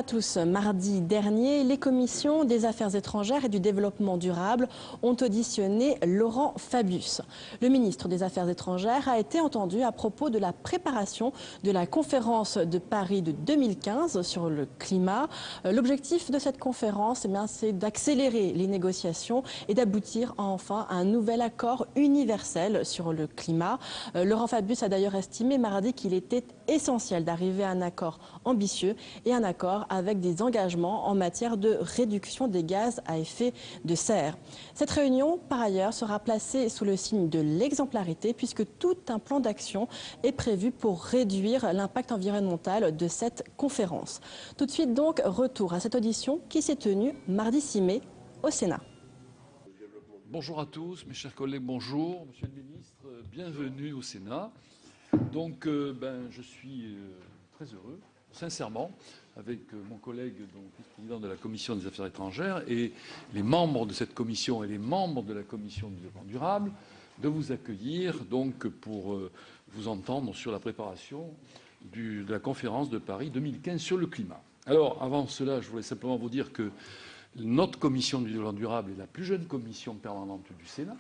à tous. Mardi dernier, les commissions des Affaires étrangères et du Développement durable ont auditionné Laurent Fabius. Le ministre des Affaires étrangères a été entendu à propos de la préparation de la conférence de Paris de 2015 sur le climat. L'objectif de cette conférence, c'est d'accélérer les négociations et d'aboutir enfin à un nouvel accord universel sur le climat. Laurent Fabius a d'ailleurs estimé mardi qu'il était essentiel d'arriver à un accord ambitieux et un accord avec des engagements en matière de réduction des gaz à effet de serre. Cette réunion, par ailleurs, sera placée sous le signe de l'exemplarité puisque tout un plan d'action est prévu pour réduire l'impact environnemental de cette conférence. Tout de suite donc, retour à cette audition qui s'est tenue mardi 6 mai au Sénat. Bonjour à tous, mes chers collègues, bonjour. Monsieur le ministre, bienvenue au Sénat. Donc, je suis très heureux, sincèrement, avec mon collègue, vice-président de la Commission des Affaires étrangères, et les membres de cette commission et les membres de la Commission du développement durable, de vous accueillir donc pour vous entendre sur la préparation de la conférence de Paris 2015 sur le climat. Alors, avant cela, je voulais simplement vous dire que notre commission du développement durable est la plus jeune commission permanente du Sénat.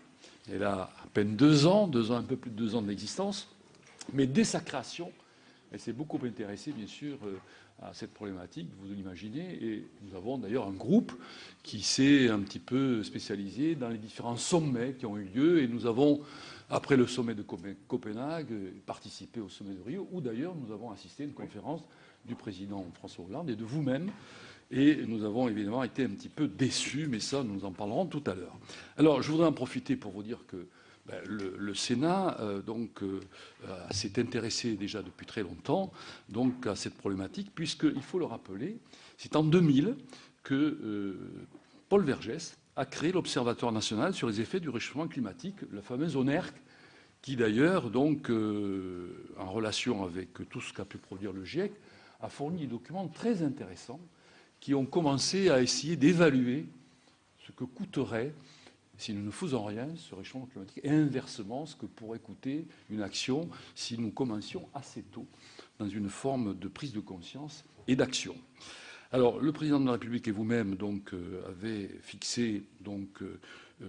Elle a à peine 2 ans, un peu plus de 2 ans d'existence. Mais dès sa création, elle s'est beaucoup intéressée, bien sûr, à cette problématique, vous l'imaginez. Et nous avons d'ailleurs un groupe qui s'est un petit peu spécialisé dans les différents sommets qui ont eu lieu. Et nous avons, après le sommet de Copenhague, participé au sommet de Rio, où d'ailleurs nous avons assisté à une conférence du président François Hollande et de vous-même. Et nous avons évidemment été un petit peu déçus, mais ça, nous en parlerons tout à l'heure. Alors, je voudrais en profiter pour vous dire que le Sénat s'est intéressé déjà depuis très longtemps donc, à cette problématique, puisqu'il faut le rappeler, c'est en 2000 que Paul Vergès a créé l'Observatoire national sur les effets du réchauffement climatique, la fameuse ONERC, qui d'ailleurs, en relation avec tout ce qu'a pu produire le GIEC, a fourni des documents très intéressants qui ont commencé à essayer d'évaluer ce que coûterait, si nous ne faisons rien, ce réchauffement climatique, et inversement, ce que pourrait coûter une action si nous commencions assez tôt dans une forme de prise de conscience et d'action. Alors, le président de la République et vous-même avez fixé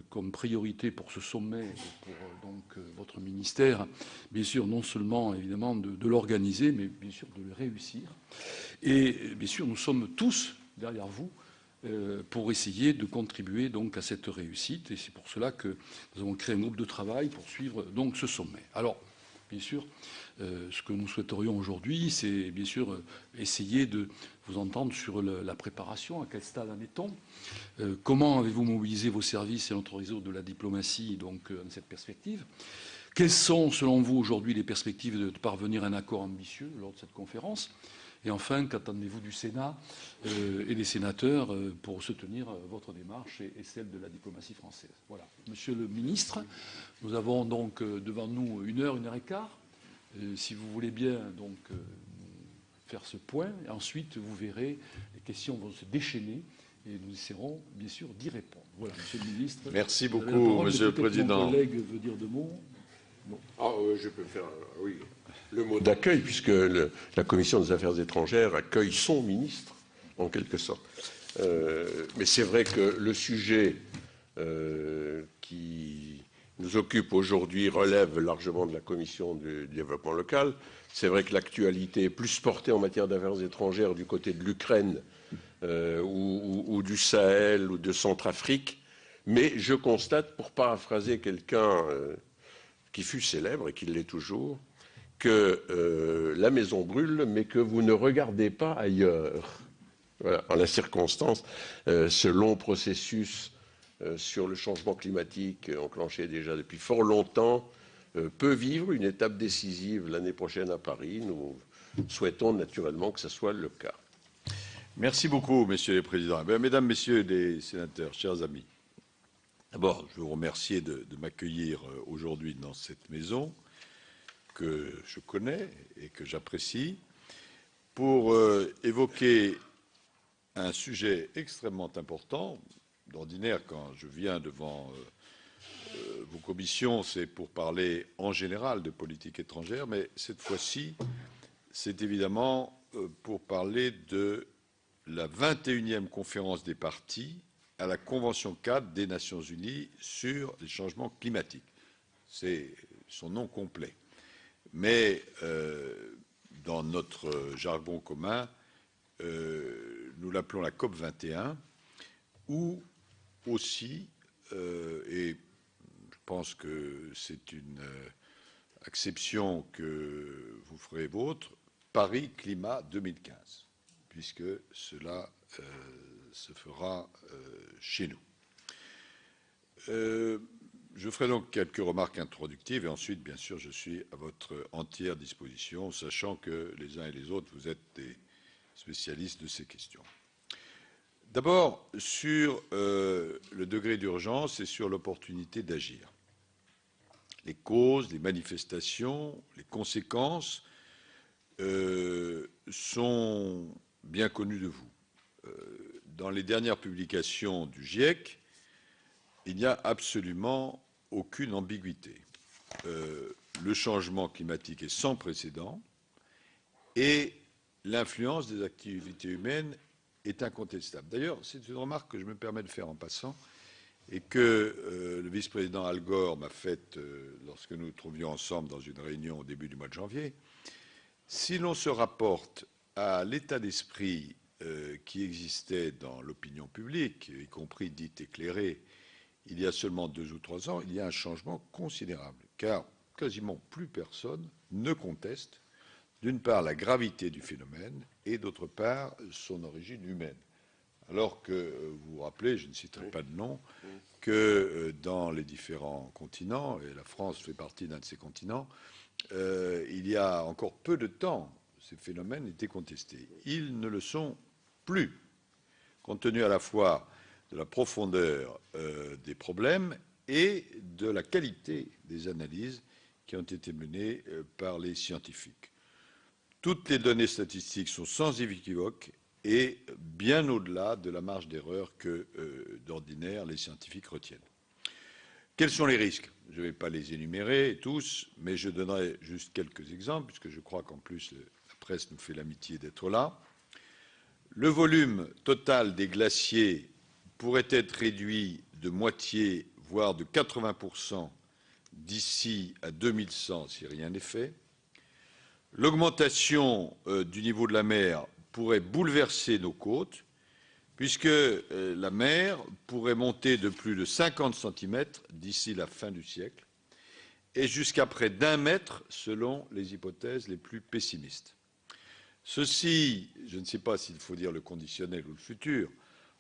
comme priorité pour ce sommet, pour votre ministère, bien sûr, non seulement évidemment de l'organiser, mais bien sûr de le réussir. Et bien sûr, nous sommes tous derrière vous pour essayer de contribuer donc à cette réussite. Et c'est pour cela que nous avons créé un groupe de travail pour suivre donc ce sommet. Alors, bien sûr, ce que nous souhaiterions aujourd'hui, c'est bien sûr essayer de vous entendre sur la préparation. À quel stade en est-on? Comment avez-vous mobilisé vos services et notre réseau de la diplomatie donc dans cette perspective? Quelles sont, selon vous, aujourd'hui les perspectives de parvenir à un accord ambitieux lors de cette conférence? Et enfin, qu'attendez-vous du Sénat et des sénateurs pour soutenir votre démarche et celle de la diplomatie française? Voilà. Monsieur le ministre, nous avons donc devant nous 1 heure, 1 heure et quart. Si vous voulez bien faire ce point, et ensuite vous verrez, les questions vont se déchaîner et nous essaierons bien sûr d'y répondre. Voilà, Monsieur le ministre. Merci beaucoup, Monsieur le Président. Mon collègue veut dire 2 mots. Bon. Je peux faire, oui, le mot d'accueil, puisque la Commission des Affaires étrangères accueille son ministre, en quelque sorte. Mais c'est vrai que le sujet qui nous occupe aujourd'hui relève largement de la Commission du développement local. C'est vrai que l'actualité est plus portée en matière d'affaires étrangères du côté de l'Ukraine ou du Sahel ou de Centrafrique. Mais je constate, pour paraphraser quelqu'un qui fut célèbre et qui l'est toujours, que la maison brûle, mais que vous ne regardez pas ailleurs. Voilà. En la circonstance, ce long processus sur le changement climatique, enclenché déjà depuis fort longtemps, peut vivre une étape décisive l'année prochaine à Paris. Nous souhaitons naturellement que ce soit le cas. Merci beaucoup, Monsieur le Président. Mesdames, Messieurs les sénateurs, chers amis, d'abord, je veux vous remercier de m'accueillir aujourd'hui dans cette maison que je connais et que j'apprécie pour évoquer un sujet extrêmement important. D'ordinaire, quand je viens devant vos commissions, c'est pour parler en général de politique étrangère, mais cette fois-ci, c'est évidemment pour parler de la 21e conférence des parties à la Convention cadre des Nations Unies sur les changements climatiques. C'est son nom complet. Mais dans notre jargon commun, nous l'appelons la COP 21, où aussi, et je pense que c'est une acception que vous ferez vôtre, Paris Climat 2015, puisque cela se fera chez nous. Je ferai donc quelques remarques introductives et ensuite, bien sûr, je suis à votre entière disposition, sachant que les uns et les autres, vous êtes des spécialistes de ces questions. D'abord, sur le degré d'urgence et sur l'opportunité d'agir. Les causes, les manifestations, les conséquences sont bien connues de vous. Dans les dernières publications du GIEC, il n'y a absolument aucune ambiguïté. Le changement climatique est sans précédent et l'influence des activités humaines est incontestable. D'ailleurs, c'est une remarque que je me permets de faire en passant et que le vice-président Al Gore m'a faite lorsque nous nous trouvions ensemble dans une réunion au début du mois de janvier. Si l'on se rapporte à l'état d'esprit qui existait dans l'opinion publique, y compris dite éclairée, il y a seulement 2 ou 3 ans, il y a un changement considérable, car quasiment plus personne ne conteste, d'une part, la gravité du phénomène et, d'autre part, son origine humaine. Alors que, vous vous rappelez, je ne citerai pas de nom, que dans les différents continents, et la France fait partie d'un de ces continents, il y a encore peu de temps, ces phénomènes étaient contestés. Ils ne le sont plus, compte tenu à la fois de la profondeur des problèmes et de la qualité des analyses qui ont été menées par les scientifiques. Toutes les données statistiques sont sans équivoque et bien au-delà de la marge d'erreur que, d'ordinaire, les scientifiques retiennent. Quels sont les risques? Je ne vais pas les énumérer tous, mais je donnerai juste quelques exemples, puisque je crois qu'en plus la presse nous fait l'amitié d'être là. Le volume total des glaciers pourrait être réduit de moitié, voire de 80% d'ici à 2100 si rien n'est fait. L'augmentation du niveau de la mer pourrait bouleverser nos côtes, puisque la mer pourrait monter de plus de 50 cm d'ici la fin du siècle, et jusqu'à près d'1 mètre selon les hypothèses les plus pessimistes. Ceci, je ne sais pas s'il faut dire le conditionnel ou le futur,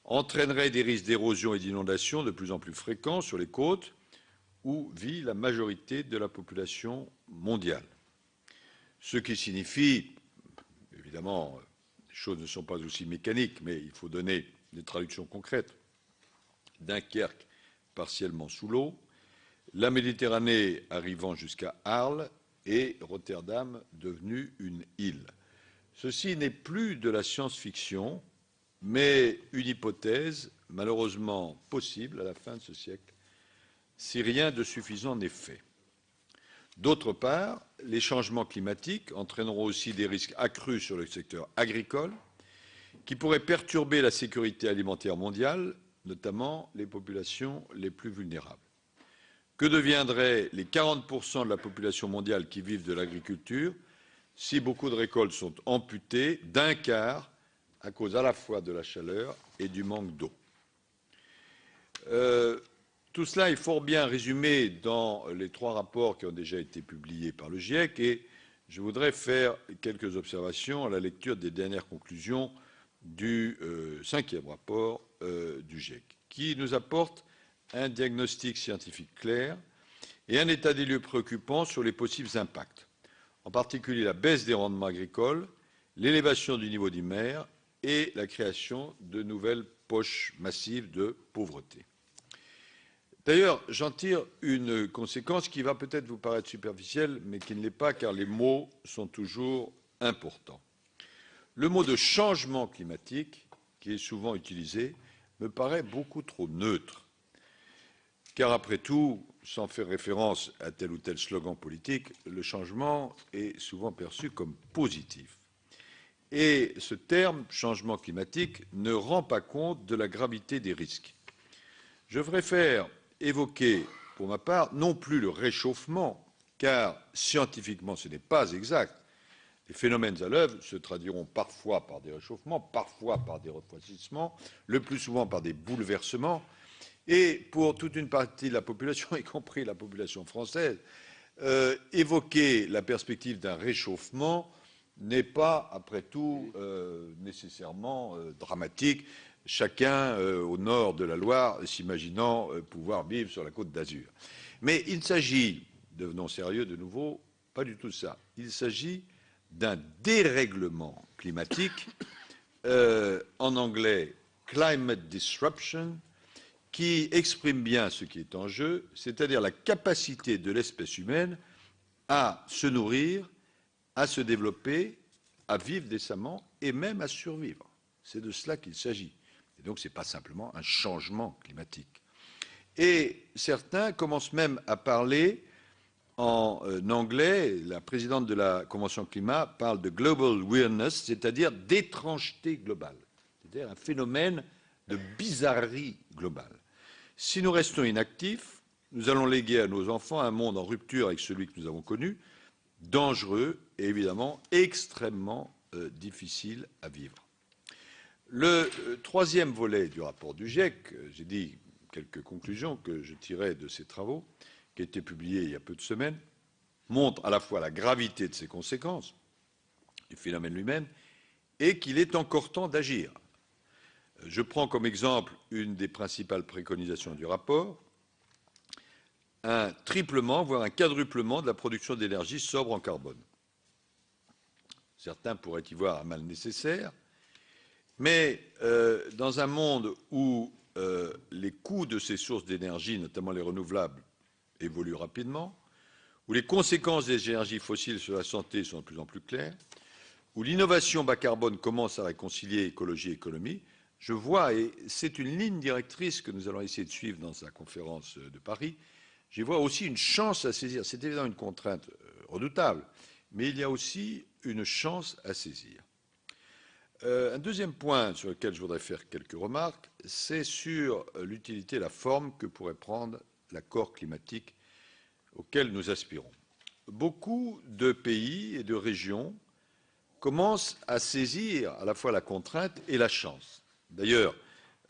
entraînerait des risques d'érosion et d'inondation de plus en plus fréquents sur les côtes où vit la majorité de la population mondiale. Ce qui signifie, évidemment, les choses ne sont pas aussi mécaniques, mais il faut donner des traductions concrètes. Dunkerque partiellement sous l'eau, la Méditerranée arrivant jusqu'à Arles et Rotterdam devenue une île. Ceci n'est plus de la science-fiction, mais une hypothèse malheureusement possible à la fin de ce siècle, si rien de suffisant n'est fait. D'autre part, les changements climatiques entraîneront aussi des risques accrus sur le secteur agricole, qui pourraient perturber la sécurité alimentaire mondiale, notamment les populations les plus vulnérables. Que deviendraient les 40% de la population mondiale qui vivent de l'agriculture si beaucoup de récoltes sont amputées d'un quart à cause à la fois de la chaleur et du manque d'eau? Tout cela est fort bien résumé dans les 3 rapports qui ont déjà été publiés par le GIEC et je voudrais faire quelques observations à la lecture des dernières conclusions du 5e rapport du GIEC, qui nous apporte un diagnostic scientifique clair et un état des lieux préoccupant sur les possibles impacts, en particulier la baisse des rendements agricoles, l'élévation du niveau des mers et la création de nouvelles poches massives de pauvreté. D'ailleurs, j'en tire une conséquence qui va peut-être vous paraître superficielle, mais qui ne l'est pas, car les mots sont toujours importants. Le mot de changement climatique, qui est souvent utilisé, me paraît beaucoup trop neutre. Car après tout, sans faire référence à tel ou tel slogan politique, le changement est souvent perçu comme positif. Et ce terme, changement climatique, ne rend pas compte de la gravité des risques. Je préfère évoquer, pour ma part, non plus le réchauffement, car scientifiquement ce n'est pas exact. Les phénomènes à l'œuvre se traduiront parfois par des réchauffements, parfois par des refroidissements, le plus souvent par des bouleversements. Et pour toute une partie de la population, y compris la population française, évoquer la perspective d'un réchauffement n'est pas, après tout, nécessairement dramatique. Chacun au nord de la Loire s'imaginant pouvoir vivre sur la côte d'Azur. Mais il s'agit, devenons sérieux de nouveau, pas du tout ça. Il s'agit d'un dérèglement climatique, en anglais climate disruption, qui exprime bien ce qui est en jeu, c'est-à-dire la capacité de l'espèce humaine à se nourrir, à se développer, à vivre décemment et même à survivre. C'est de cela qu'il s'agit. Et donc ce n'est pas simplement un changement climatique. Et certains commencent même à parler en anglais, la présidente de la Convention climat parle de global weirdness, c'est-à-dire d'étrangeté globale, c'est-à-dire un phénomène de bizarrerie globale. Si nous restons inactifs, nous allons léguer à nos enfants un monde en rupture avec celui que nous avons connu, dangereux et évidemment extrêmement difficile à vivre. Le troisième volet du rapport du GIEC, j'ai dit quelques conclusions que je tirais de ces travaux, qui a été publié il y a peu de semaines, montre à la fois la gravité de ses conséquences, du phénomène lui-même, et qu'il est encore temps d'agir. Je prends comme exemple une des principales préconisations du rapport, un triplement, voire un quadruplement de la production d'énergie sobre en carbone. Certains pourraient y voir un mal nécessaire, mais dans un monde où les coûts de ces sources d'énergie, notamment les renouvelables, évoluent rapidement, où les conséquences des énergies fossiles sur la santé sont de plus en plus claires, où l'innovation bas carbone commence à réconcilier écologie et économie, je vois, et c'est une ligne directrice que nous allons essayer de suivre dans la conférence de Paris, j'y vois aussi une chance à saisir. C'est évidemment une contrainte redoutable, mais il y a aussi une chance à saisir. Un deuxième point sur lequel je voudrais faire quelques remarques, c'est sur l'utilité et la forme que pourrait prendre l'accord climatique auquel nous aspirons. Beaucoup de pays et de régions commencent à saisir à la fois la contrainte et la chance. D'ailleurs,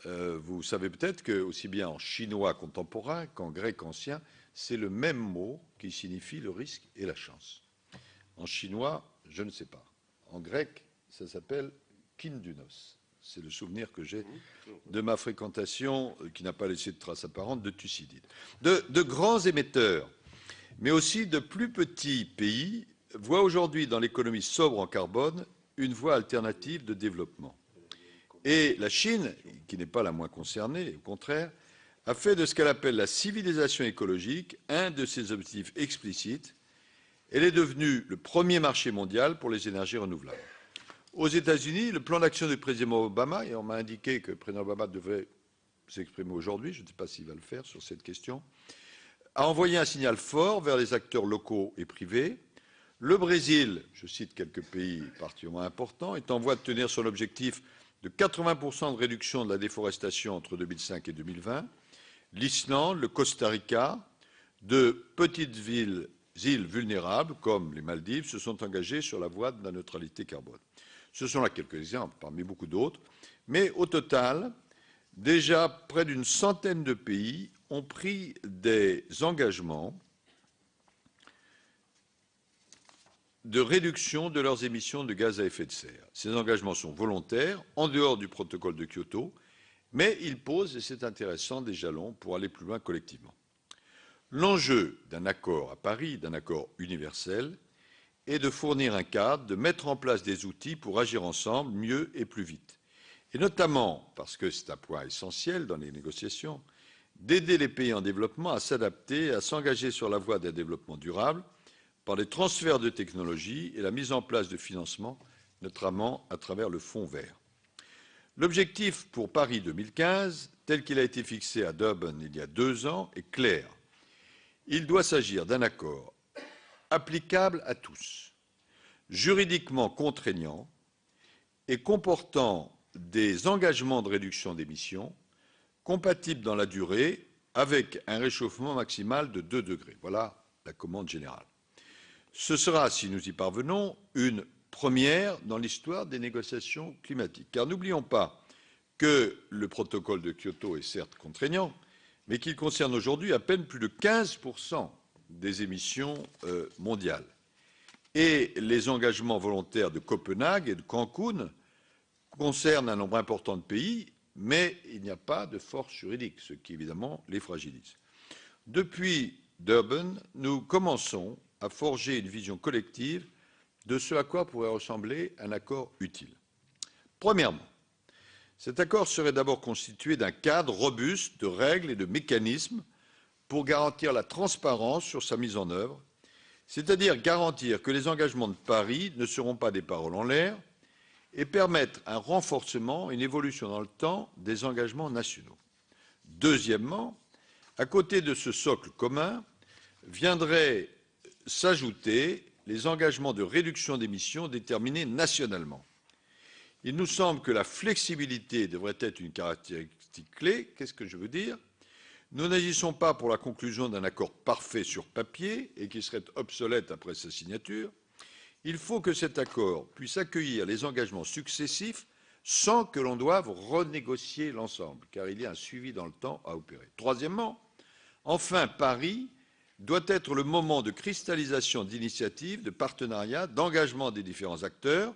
vous savez peut-être que, aussi bien en chinois contemporain qu'en grec ancien, c'est le même mot qui signifie le risque et la chance. En chinois, je ne sais pas. En grec, ça s'appelle kindunos. C'est le souvenir que j'ai de ma fréquentation, qui n'a pas laissé de traces apparentes, de Thucydide. De grands émetteurs, mais aussi de plus petits pays, voient aujourd'hui dans l'économie sobre en carbone une voie alternative de développement. Et la Chine, qui n'est pas la moins concernée, au contraire, a fait de ce qu'elle appelle la civilisation écologique un de ses objectifs explicites. Elle est devenue le premier marché mondial pour les énergies renouvelables. Aux États-Unis, le plan d'action du président Obama, et on m'a indiqué que le président Obama devait s'exprimer aujourd'hui, je ne sais pas s'il va le faire sur cette question, a envoyé un signal fort vers les acteurs locaux et privés. Le Brésil, je cite quelques pays particulièrement importants, est en voie de tenir son objectif de 80% de réduction de la déforestation entre 2005 et 2020. L'Islande, le Costa Rica, de petites îles vulnérables comme les Maldives se sont engagés sur la voie de la neutralité carbone. Ce sont là quelques exemples parmi beaucoup d'autres, mais au total, déjà près d'une centaine de pays ont pris des engagements de réduction de leurs émissions de gaz à effet de serre. Ces engagements sont volontaires, en dehors du protocole de Kyoto, mais ils posent, et c'est intéressant, des jalons pour aller plus loin collectivement. L'enjeu d'un accord à Paris, d'un accord universel, est de fournir un cadre, de mettre en place des outils pour agir ensemble mieux et plus vite. Et notamment, parce que c'est un point essentiel dans les négociations, d'aider les pays en développement à s'adapter, à s'engager sur la voie d'un développement durable par des transferts de technologies et la mise en place de financements, notamment à travers le Fonds vert. L'objectif pour Paris 2015, tel qu'il a été fixé à Durban il y a 2 ans, est clair. Il doit s'agir d'un accord applicable à tous, juridiquement contraignant, et comportant des engagements de réduction d'émissions compatibles dans la durée avec un réchauffement maximal de 2 degrés. Voilà la commande générale. Ce sera, si nous y parvenons, une première dans l'histoire des négociations climatiques. Car n'oublions pas que le protocole de Kyoto est certes contraignant, mais qu'il concerne aujourd'hui à peine plus de 15% des émissions mondiales. Et les engagements volontaires de Copenhague et de Cancun concernent un nombre important de pays, mais il n'y a pas de force juridique, ce qui évidemment les fragilise. Depuis Durban, nous commençons à forger une vision collective de ce à quoi pourrait ressembler un accord utile. Premièrement, cet accord serait d'abord constitué d'un cadre robuste de règles et de mécanismes pour garantir la transparence sur sa mise en œuvre, c'est-à-dire garantir que les engagements de Paris ne seront pas des paroles en l'air et permettre un renforcement, une évolution dans le temps des engagements nationaux. Deuxièmement, à côté de ce socle commun, viendraient s'ajouter les engagements de réduction d'émissions déterminés nationalement. Il nous semble que la flexibilité devrait être une caractéristique clé. Qu'est-ce que je veux dire? Nous n'agissons pas pour la conclusion d'un accord parfait sur papier et qui serait obsolète après sa signature. Il faut que cet accord puisse accueillir les engagements successifs sans que l'on doive renégocier l'ensemble, car il y a un suivi dans le temps à opérer. Troisièmement, enfin, Paris doit être le moment de cristallisation d'initiatives, de partenariats, d'engagement des différents acteurs.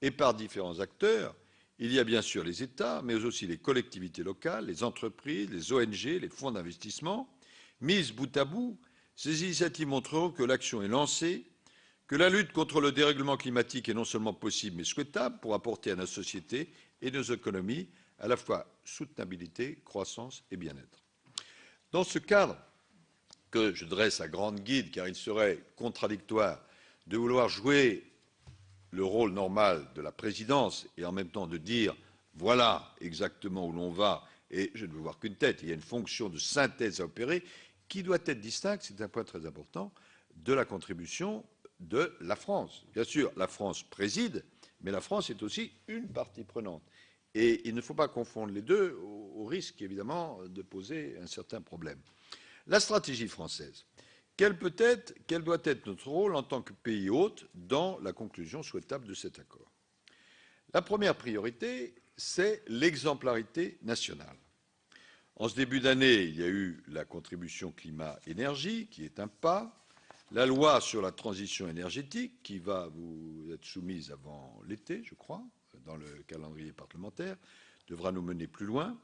Et par différents acteurs, il y a bien sûr les États, mais aussi les collectivités locales, les entreprises, les ONG, les fonds d'investissement. Mises bout à bout, ces initiatives montreront que l'action est lancée, que la lutte contre le dérèglement climatique est non seulement possible, mais souhaitable pour apporter à nos sociétés et nos économies à la fois soutenabilité, croissance et bien-être. Dans ce cadre, que je dresse à grande guide, car il serait contradictoire de vouloir jouer le rôle normal de la présidence et en même temps de dire voilà exactement où l'on va et je ne veux voir qu'une tête. Il y a une fonction de synthèse à opérer qui doit être distincte, c'est un point très important, de la contribution de la France. Bien sûr, la France préside, mais la France est aussi une partie prenante. Et il ne faut pas confondre les deux au risque, évidemment, de poser un certain problème. La stratégie française. Quel doit être notre rôle en tant que pays hôte dans la conclusion souhaitable de cet accord? La première priorité, c'est l'exemplarité nationale. En ce début d'année, il y a eu la contribution climat-énergie, qui est un pas, la loi sur la transition énergétique, qui va vous être soumise avant l'été, je crois, dans le calendrier parlementaire, devra nous mener plus loin.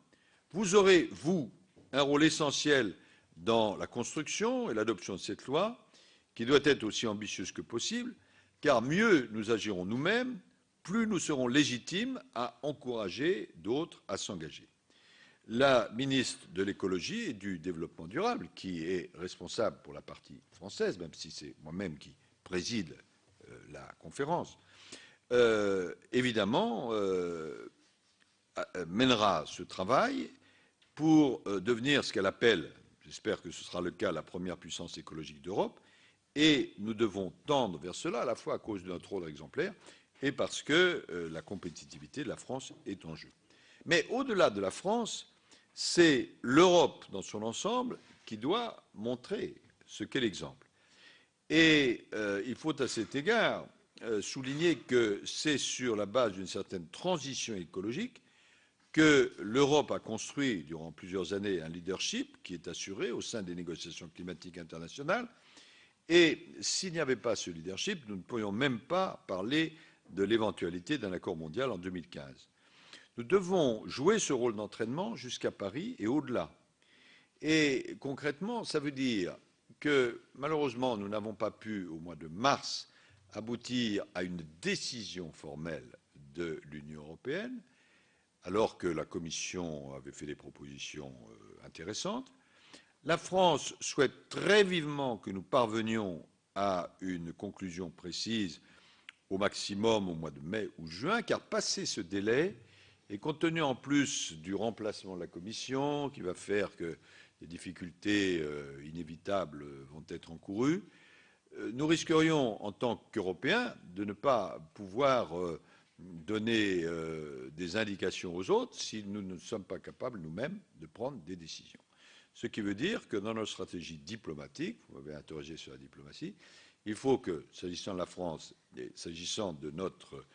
Vous aurez, vous, un rôle essentiel dans la construction et l'adoption de cette loi, qui doit être aussi ambitieuse que possible, car mieux nous agirons nous-mêmes, plus nous serons légitimes à encourager d'autres à s'engager. La ministre de l'écologie et du développement durable, qui est responsable pour la partie française, même si c'est moi-même qui préside la conférence, évidemment mènera ce travail pour devenir ce qu'elle appelle, j'espère que ce sera le cas, la première puissance écologique d'Europe, et nous devons tendre vers cela, à la fois à cause de notre rôle exemplaire et parce que la compétitivité de la France est en jeu. Mais au-delà de la France, c'est l'Europe dans son ensemble qui doit montrer ce qu'est l'exemple. Et il faut à cet égard souligner que c'est sur la base d'une certaine transition écologique que l'Europe a construit durant plusieurs années un leadership qui est assuré au sein des négociations climatiques internationales. Et s'il n'y avait pas ce leadership, nous ne pourrions même pas parler de l'éventualité d'un accord mondial en 2015. Nous devons jouer ce rôle d'entraînement jusqu'à Paris et au-delà. Et concrètement, ça veut dire que malheureusement, nous n'avons pas pu, au mois de mars, aboutir à une décision formelle de l'Union européenne, alors que la Commission avait fait des propositions intéressantes. La France souhaite très vivement que nous parvenions à une conclusion précise au maximum au mois de mai ou juin, car passé ce délai, et compte tenu en plus du remplacement de la Commission, qui va faire que des difficultés inévitables vont être encourues, nous risquerions, en tant qu'Européens, de ne pas pouvoir donner des indications aux autres si nous ne sommes pas capables nous-mêmes de prendre des décisions. Ce qui veut dire que dans notre stratégie diplomatique, vous m'avez interrogé sur la diplomatie, il faut que, s'agissant de la France et s'agissant de notre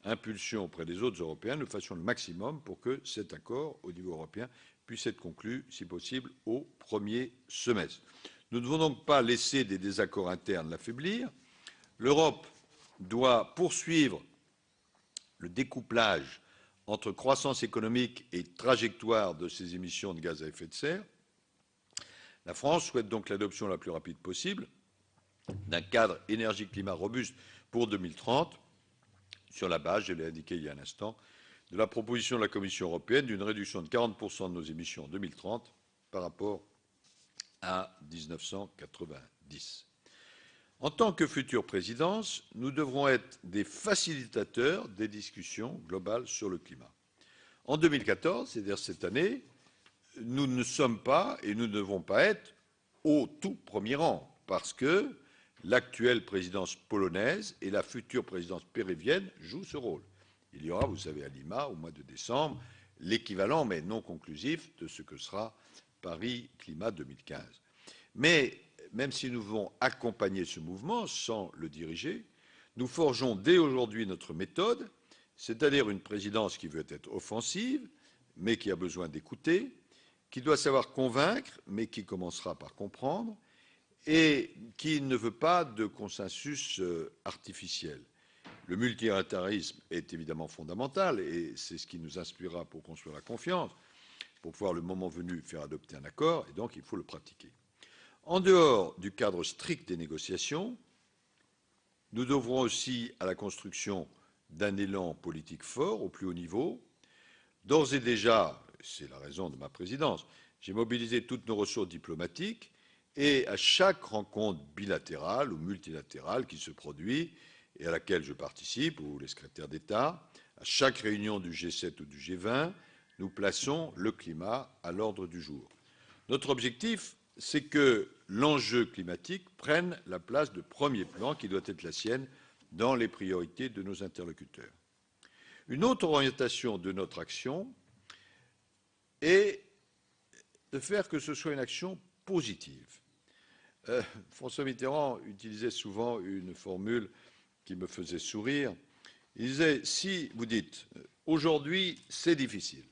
impulsion auprès des autres Européens, nous fassions le maximum pour que cet accord au niveau européen puisse être conclu, si possible, au premier semestre. Nous ne devons donc pas laisser des désaccords internes l'affaiblir. L'Europe doit poursuivre le découplage entre croissance économique et trajectoire de ses émissions de gaz à effet de serre. La France souhaite donc l'adoption la plus rapide possible d'un cadre énergie-climat robuste pour 2030, sur la base, je l'ai indiqué il y a un instant, de la proposition de la Commission européenne d'une réduction de 40% de nos émissions en 2030 par rapport à 1990. En tant que future présidence, nous devrons être des facilitateurs des discussions globales sur le climat. En 2014, c'est-à-dire cette année, nous ne sommes pas et nous ne devons pas être au tout premier rang, parce que l'actuelle présidence polonaise et la future présidence péruvienne jouent ce rôle. Il y aura, vous savez, à Lima, au mois de décembre, l'équivalent, mais non conclusif, de ce que sera Paris Climat 2015. Mais même si nous devons accompagner ce mouvement sans le diriger, nous forgeons dès aujourd'hui notre méthode, c'est-à-dire une présidence qui veut être offensive, mais qui a besoin d'écouter, qui doit savoir convaincre, mais qui commencera par comprendre, et qui ne veut pas de consensus artificiel. Le multilatéralisme est évidemment fondamental, et c'est ce qui nous inspirera pour construire la confiance, pour pouvoir, le moment venu, faire adopter un accord, et donc il faut le pratiquer. En dehors du cadre strict des négociations, nous devrons aussi à la construction d'un élan politique fort au plus haut niveau. D'ores et déjà, c'est la raison de ma présidence, j'ai mobilisé toutes nos ressources diplomatiques et à chaque rencontre bilatérale ou multilatérale qui se produit et à laquelle je participe, ou les secrétaires d'État, à chaque réunion du G7 ou du G20, nous plaçons le climat à l'ordre du jour. Notre objectif, c'est que l'enjeu climatique prenne la place de premier plan qui doit être la sienne dans les priorités de nos interlocuteurs. Une autre orientation de notre action est de faire que ce soit une action positive. François Mitterrand utilisait souvent une formule qui me faisait sourire. Il disait, si vous dites, aujourd'hui c'est difficile,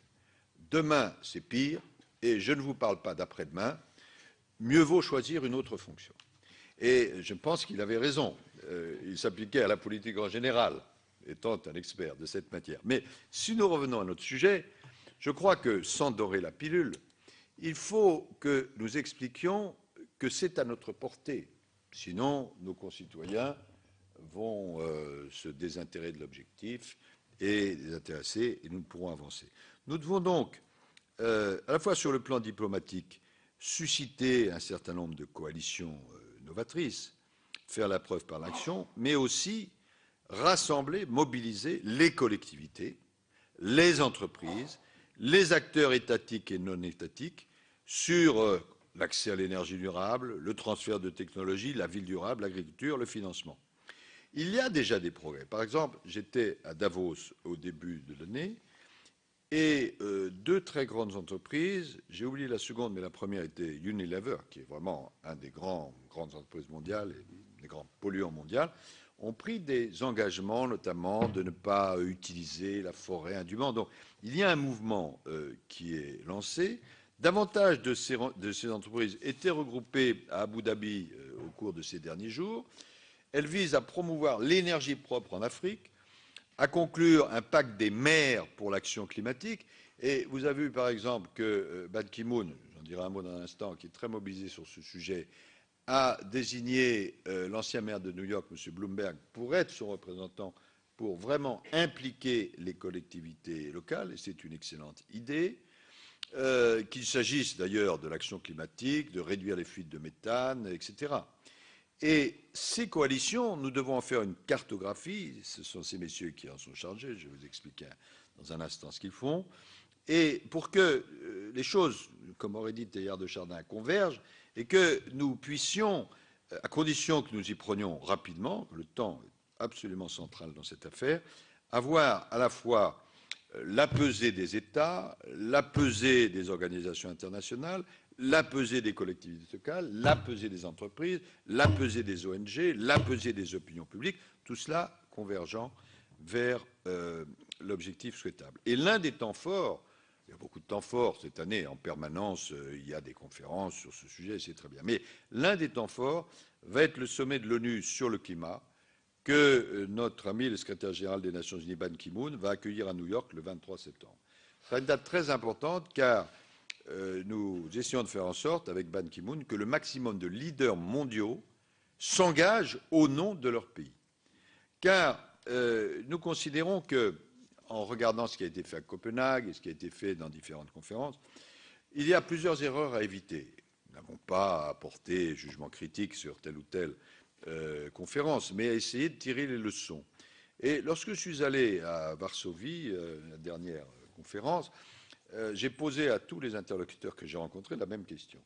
demain c'est pire, et je ne vous parle pas d'après-demain, mieux vaut choisir une autre fonction. Et je pense qu'il avait raison. Il s'appliquait à la politique en général, étant un expert de cette matière. Mais si nous revenons à notre sujet, je crois que, sans dorer la pilule, il faut que nous expliquions que c'est à notre portée. Sinon, nos concitoyens vont se désintéresser de l'objectif et désintéresser, et nous ne pourrons avancer. Nous devons donc, à la fois sur le plan diplomatique, susciter un certain nombre de coalitions novatrices, faire la preuve par l'action, mais aussi rassembler, mobiliser les collectivités, les entreprises, les acteurs étatiques et non étatiques sur l'accès à l'énergie durable, le transfert de technologies, la ville durable, l'agriculture, le financement. Il y a déjà des progrès. Par exemple, j'étais à Davos au début de l'année et deux très grandes entreprises, j'ai oublié la seconde, mais la première était Unilever, qui est vraiment un des grandes entreprises mondiales et des grands polluants mondiaux, ont pris des engagements, notamment de ne pas utiliser la forêt indûment. Donc, il y a un mouvement qui est lancé. Davantage de ces entreprises étaient regroupées à Abu Dhabi au cours de ces derniers jours. Elles visent à promouvoir l'énergie propre en Afrique, à conclure un pacte des maires pour l'action climatique. Et vous avez vu, par exemple, que Ban Ki-moon, j'en dirai un mot dans un instant, qui est très mobilisé sur ce sujet, a désigné l'ancien maire de New York, M. Bloomberg, pour être son représentant, pour vraiment impliquer les collectivités locales, et c'est une excellente idée, qu'il s'agisse d'ailleurs de l'action climatique, de réduire les fuites de méthane, etc. Et ces coalitions, nous devons en faire une cartographie, ce sont ces messieurs qui en sont chargés, je vais vous expliquer dans un instant ce qu'ils font, et pour que les choses, comme aurait dit Teilhard de Chardin, convergent, et que nous puissions, à condition que nous y prenions rapidement, le temps est absolument central dans cette affaire, avoir à la fois la pesée des États, la pesée des organisations internationales, la pesée des collectivités locales, la pesée des entreprises, la pesée des ONG, la pesée des opinions publiques, tout cela convergeant vers l'objectif souhaitable. Et l'un des temps forts, il y a beaucoup de temps forts cette année, en permanence, il y a des conférences sur ce sujet, c'est très bien, mais l'un des temps forts va être le sommet de l'ONU sur le climat, que notre ami le secrétaire général des Nations Unies, Ban Ki-moon, va accueillir à New York le 23 septembre. Ce sera une date très importante car nous essayons de faire en sorte, avec Ban Ki-moon, que le maximum de leaders mondiaux s'engagent au nom de leur pays. Car nous considérons que, en regardant ce qui a été fait à Copenhague et ce qui a été fait dans différentes conférences, il y a plusieurs erreurs à éviter. Nous n'avons pas apporté jugement critique sur telle ou telle conférence, mais à essayer de tirer les leçons. Et lorsque je suis allé à Varsovie, la dernière conférence, j'ai posé à tous les interlocuteurs que j'ai rencontrés la même question.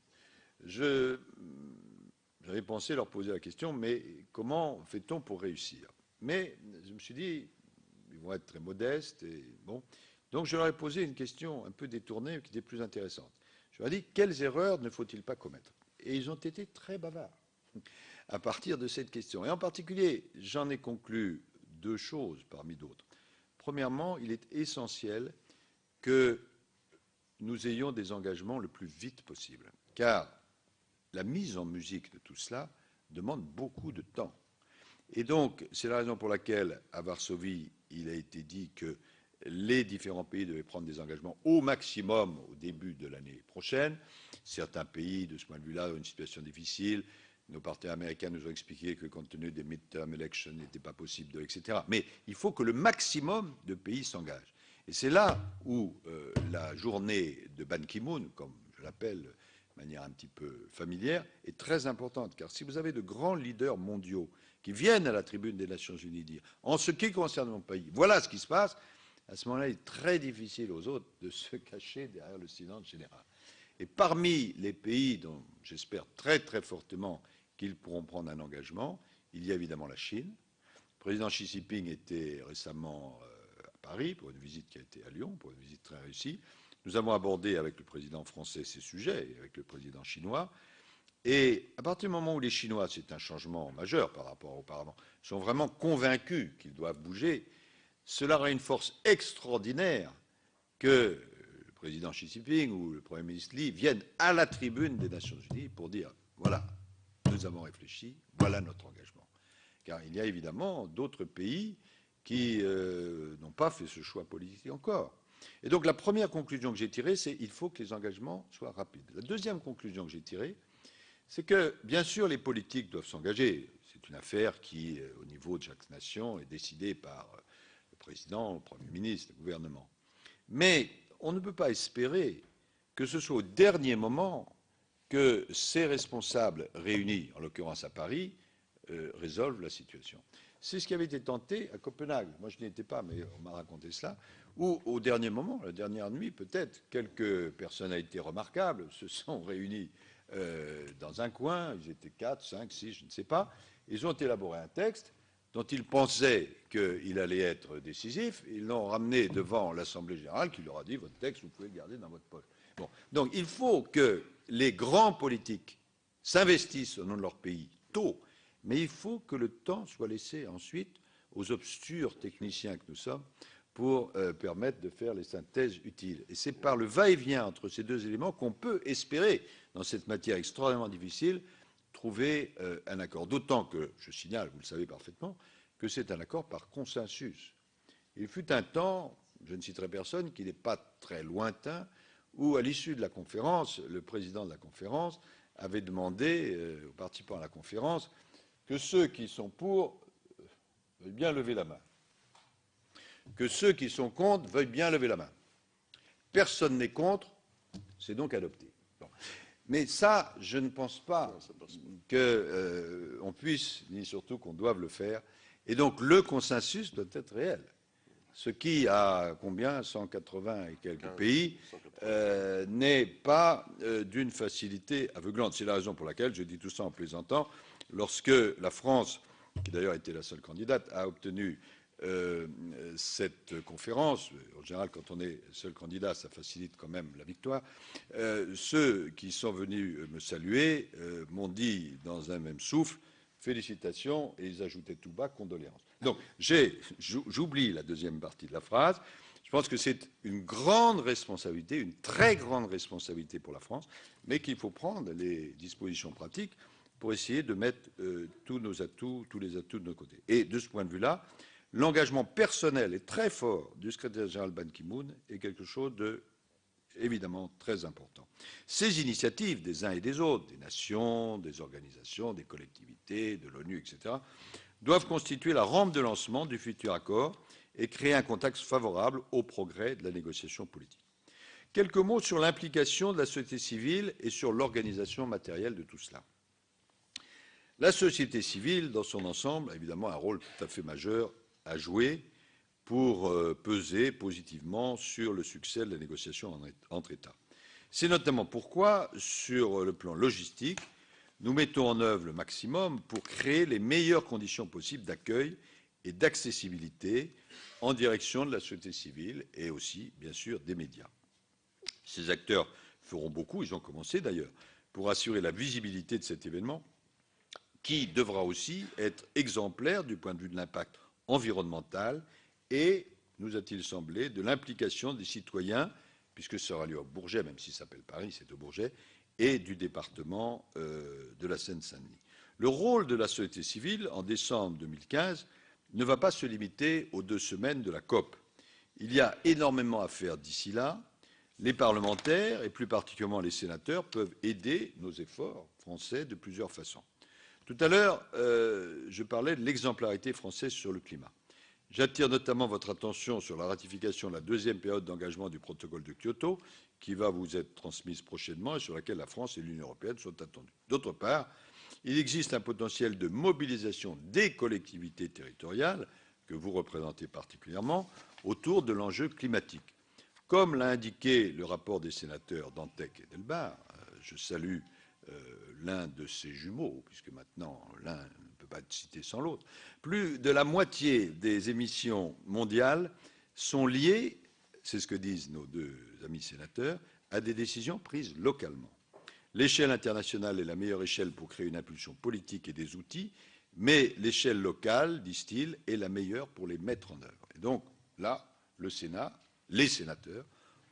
J'avais pensé leur poser la question, mais comment fait-on pour réussir? Mais je me suis dit, ils vont être très modestes, et bon. Donc je leur ai posé une question un peu détournée, qui était plus intéressante. Je leur ai dit, quelles erreurs ne faut-il pas commettre? Et ils ont été très bavards à partir de cette question. Et en particulier, j'en ai conclu deux choses parmi d'autres. Premièrement, il est essentiel que nous ayons des engagements le plus vite possible, car la mise en musique de tout cela demande beaucoup de temps. Et donc, c'est la raison pour laquelle, à Varsovie, il a été dit que les différents pays devaient prendre des engagements au maximum au début de l'année prochaine. Certains pays, de ce point de vue-là, ont une situation difficile. Nos partenaires américains nous ont expliqué que, compte tenu des midterm elections, il n'était pas possible, etc. Mais il faut que le maximum de pays s'engagent. Et c'est là où la journée de Ban Ki-moon, comme je l'appelle de manière un petit peu familière, est très importante. Car si vous avez de grands leaders mondiaux qui viennent à la tribune des Nations Unies dire « En ce qui concerne mon pays, voilà ce qui se passe », à ce moment-là, il est très difficile aux autres de se cacher derrière le silence général. Et parmi les pays dont j'espère très très fortement qu'ils pourront prendre un engagement, il y a évidemment la Chine. Le président Xi Jinping était récemment à Paris pour une visite qui a été à Lyon, pour une visite très réussie. Nous avons abordé avec le président français ces sujets, et avec le président chinois. Et à partir du moment où les Chinois, c'est un changement majeur par rapport à auparavant, sont vraiment convaincus qu'ils doivent bouger, cela aura une force extraordinaire que le président Xi Jinping ou le Premier ministre Li viennent à la tribune des Nations Unies pour dire « Voilà, nous avons réfléchi, voilà notre engagement ». Car il y a évidemment d'autres pays qui n'ont pas fait ce choix politique encore. Et donc la première conclusion que j'ai tirée, c'est qu'il faut que les engagements soient rapides. La deuxième conclusion que j'ai tirée, c'est que, bien sûr, les politiques doivent s'engager. C'est une affaire qui, au niveau de chaque nation, est décidée par le président, le Premier ministre, le gouvernement. Mais on ne peut pas espérer que ce soit au dernier moment que ces responsables réunis, en l'occurrence à Paris, résolvent la situation. C'est ce qui avait été tenté à Copenhague. Moi, je n'y étais pas, mais on m'a raconté cela. Où, au dernier moment, la dernière nuit, peut-être, quelques personnalités remarquables se sont réunies dans un coin. Ils étaient 4, 5, 6, je ne sais pas. Ils ont élaboré un texte dont ils pensaient qu'il allait être décisif. Ils l'ont ramené devant l'Assemblée générale qui leur a dit « Votre texte, vous pouvez le garder dans votre poche ». Bon. Donc, il faut que les grands politiques s'investissent au nom de leur pays tôt, mais il faut que le temps soit laissé ensuite aux obscurs techniciens que nous sommes pour permettre de faire les synthèses utiles. Et c'est par le va-et-vient entre ces deux éléments qu'on peut espérer, dans cette matière extraordinairement difficile, trouver un accord. D'autant que, je signale, vous le savez parfaitement, que c'est un accord par consensus. Il fut un temps, je ne citerai personne, qui n'est pas très lointain, où, à l'issue de la conférence, le président de la conférence avait demandé aux participants à la conférence que ceux qui sont pour veuillent bien lever la main, que ceux qui sont contre veuillent bien lever la main. Personne n'est contre, c'est donc adopté. Bon. Mais ça, je ne pense pas qu'on puisse, ni surtout qu'on doive le faire. Et donc le consensus doit être réel. Ce qui, à combien 180 et quelques pays, n'est pas d'une facilité aveuglante. C'est la raison pour laquelle, je dis tout ça en plaisantant, lorsque la France, qui d'ailleurs était la seule candidate, a obtenu cette conférence. En général, quand on est seul candidat, ça facilite quand même la victoire. Ceux qui sont venus me saluer m'ont dit dans un même souffle félicitations, et ils ajoutaient tout bas condoléances. Donc j'oublie la deuxième partie de la phrase. Je pense que c'est une grande responsabilité, une très grande responsabilité pour la France, mais qu'il faut prendre les dispositions pratiques pour essayer de mettre tous les atouts de nos côtés. Et de ce point de vue-là, l'engagement personnel et très fort du secrétaire général Ban Ki-moon est quelque chose de évidemment très important. Ces initiatives des uns et des autres, des nations, des organisations, des collectivités, de l'ONU, etc., doivent constituer la rampe de lancement du futur accord et créer un contexte favorable au progrès de la négociation politique. Quelques mots sur l'implication de la société civile et sur l'organisation matérielle de tout cela. La société civile, dans son ensemble, a évidemment un rôle tout à fait majeur à jouer pour peser positivement sur le succès de la négociation entre États. C'est notamment pourquoi, sur le plan logistique, nous mettons en œuvre le maximum pour créer les meilleures conditions possibles d'accueil et d'accessibilité en direction de la société civile et aussi, bien sûr, des médias. Ces acteurs feront beaucoup, ils ont commencé d'ailleurs, pour assurer la visibilité de cet événement, qui devra aussi être exemplaire du point de vue de l'impact environnemental et, nous a-t-il semblé, de l'implication des citoyens, puisque ça aura lieu au Bourget, même s'il s'appelle Paris, c'est au Bourget, et du département de la Seine-Saint-Denis. Le rôle de la société civile, en décembre 2015, ne va pas se limiter aux 2 semaines de la COP. Il y a énormément à faire d'ici là. Les parlementaires, et plus particulièrement les sénateurs, peuvent aider nos efforts français de plusieurs façons. Tout à l'heure, je parlais de l'exemplarité française sur le climat. J'attire notamment votre attention sur la ratification de la 2e période d'engagement du protocole de Kyoto, qui va vous être transmise prochainement et sur laquelle la France et l'Union européenne sont attendues. D'autre part, il existe un potentiel de mobilisation des collectivités territoriales, que vous représentez particulièrement, autour de l'enjeu climatique. Comme l'a indiqué le rapport des sénateurs Dantec et Delbar, je salue l'un de ces jumeaux, puisque maintenant l'un ne peut pas être cité sans l'autre, plus de la moitié des émissions mondiales sont liées, c'est ce que disent nos 2 amis sénateurs, à des décisions prises localement. L'échelle internationale est la meilleure échelle pour créer une impulsion politique et des outils, mais l'échelle locale, disent-ils, est la meilleure pour les mettre en œuvre. Et donc là, le Sénat, les sénateurs,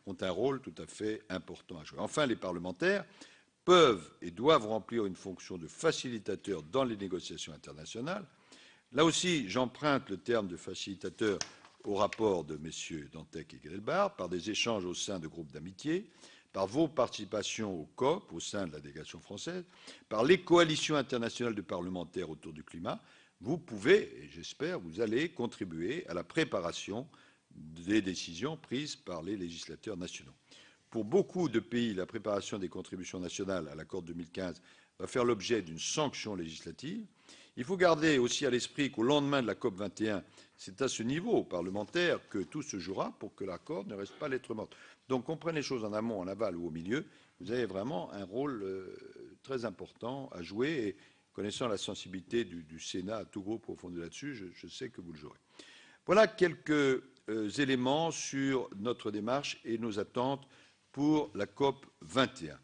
ont un rôle tout à fait important à jouer. Enfin, les parlementaires peuvent et doivent remplir une fonction de facilitateur dans les négociations internationales. Là aussi, j'emprunte le terme de facilitateur au rapport de messieurs Dantec et Guelbar, par des échanges au sein de groupes d'amitié, par vos participations au COP, au sein de la délégation française, par les coalitions internationales de parlementaires autour du climat. Vous pouvez, et j'espère, vous allez contribuer à la préparation des décisions prises par les législateurs nationaux. Pour beaucoup de pays, la préparation des contributions nationales à l'accord de 2015 va faire l'objet d'une sanction législative. Il faut garder aussi à l'esprit qu'au lendemain de la COP 21, c'est à ce niveau parlementaire que tout se jouera pour que l'accord ne reste pas lettre morte. Donc comprenez les choses en amont, en aval ou au milieu. Vous avez vraiment un rôle très important à jouer et connaissant la sensibilité du Sénat à tout groupe profondément là-dessus, je sais que vous le jouerez. Voilà quelques éléments sur notre démarche et nos attentes pour la COP 21.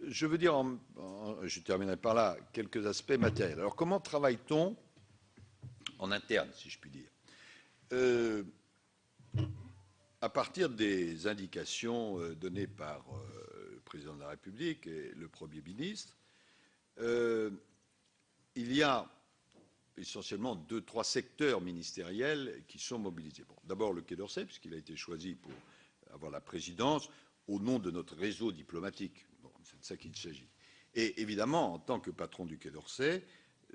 Je veux dire, je terminerai par là, quelques aspects matériels. Alors, comment travaille-t-on en interne, si je puis dire à partir des indications données par le Président de la République et le Premier ministre, il y a essentiellement 2-3 secteurs ministériels qui sont mobilisés. Bon, d'abord le Quai d'Orsay, puisqu'il a été choisi pour avoir la présidence au nom de notre réseau diplomatique. Bon, c'est de ça qu'il s'agit. Et évidemment, en tant que patron du Quai d'Orsay,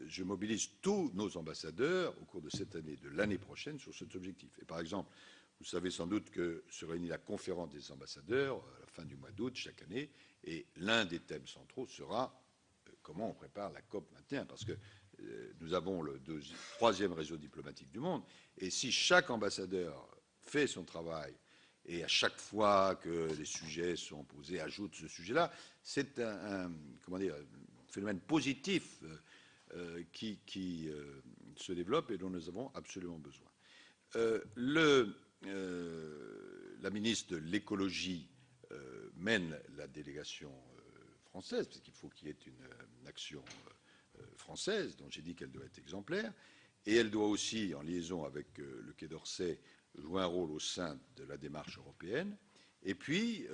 je mobilise tous nos ambassadeurs au cours de cette année, de l'année prochaine, sur cet objectif. Et par exemple, vous savez sans doute que se réunit la conférence des ambassadeurs à la fin du mois d'août chaque année, et l'un des thèmes centraux sera comment on prépare la COP 21, parce que nous avons le 3e réseau diplomatique du monde, et si chaque ambassadeur fait son travail et à chaque fois que les sujets sont posés ajoute ce sujet-là, c'est un phénomène positif qui se développe et dont nous avons absolument besoin. La ministre de l'écologie mène la délégation française, parce qu'il faut qu'il y ait une action française, dont j'ai dit qu'elle doit être exemplaire, et elle doit aussi, en liaison avec le Quai d'Orsay, jouer un rôle au sein de la démarche européenne. Et puis,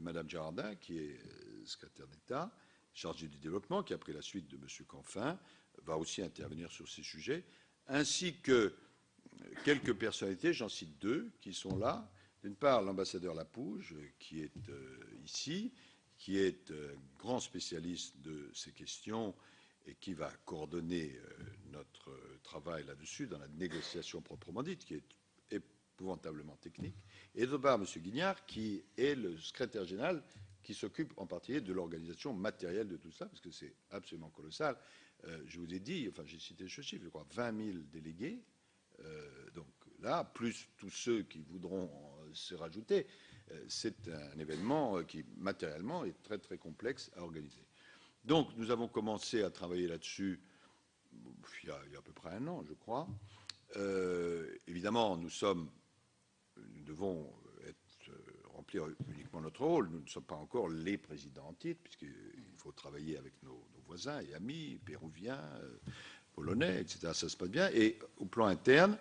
Madame Girardin, qui est secrétaire d'État, chargée du développement, qui a pris la suite de M. Canfin, va aussi intervenir sur ces sujets, ainsi que quelques personnalités, j'en cite deux, qui sont là. D'une part, l'ambassadeur Lapouge, qui est ici, qui est grand spécialiste de ces questions et qui va coordonner notre travail là-dessus, dans la négociation proprement dite, qui est épouvantablement technique. Et d'autre part, M. Guignard, qui est le secrétaire général, qui s'occupe en particulier de l'organisation matérielle de tout ça, parce que c'est absolument colossal. Je vous ai dit, enfin j'ai cité ce chiffre, je crois, 20 000 délégués. Donc là, plus tous ceux qui voudront se rajouter, c'est un événement qui, matériellement, est très, très complexe à organiser. Donc, nous avons commencé à travailler là-dessus il y a à peu près un an, je crois. Évidemment, nous devons remplir uniquement notre rôle. Nous ne sommes pas encore les présidents en titre, puisqu'il faut travailler avec nos voisins et amis, péruviens, polonais, etc. Ça se passe bien. Et au plan interne,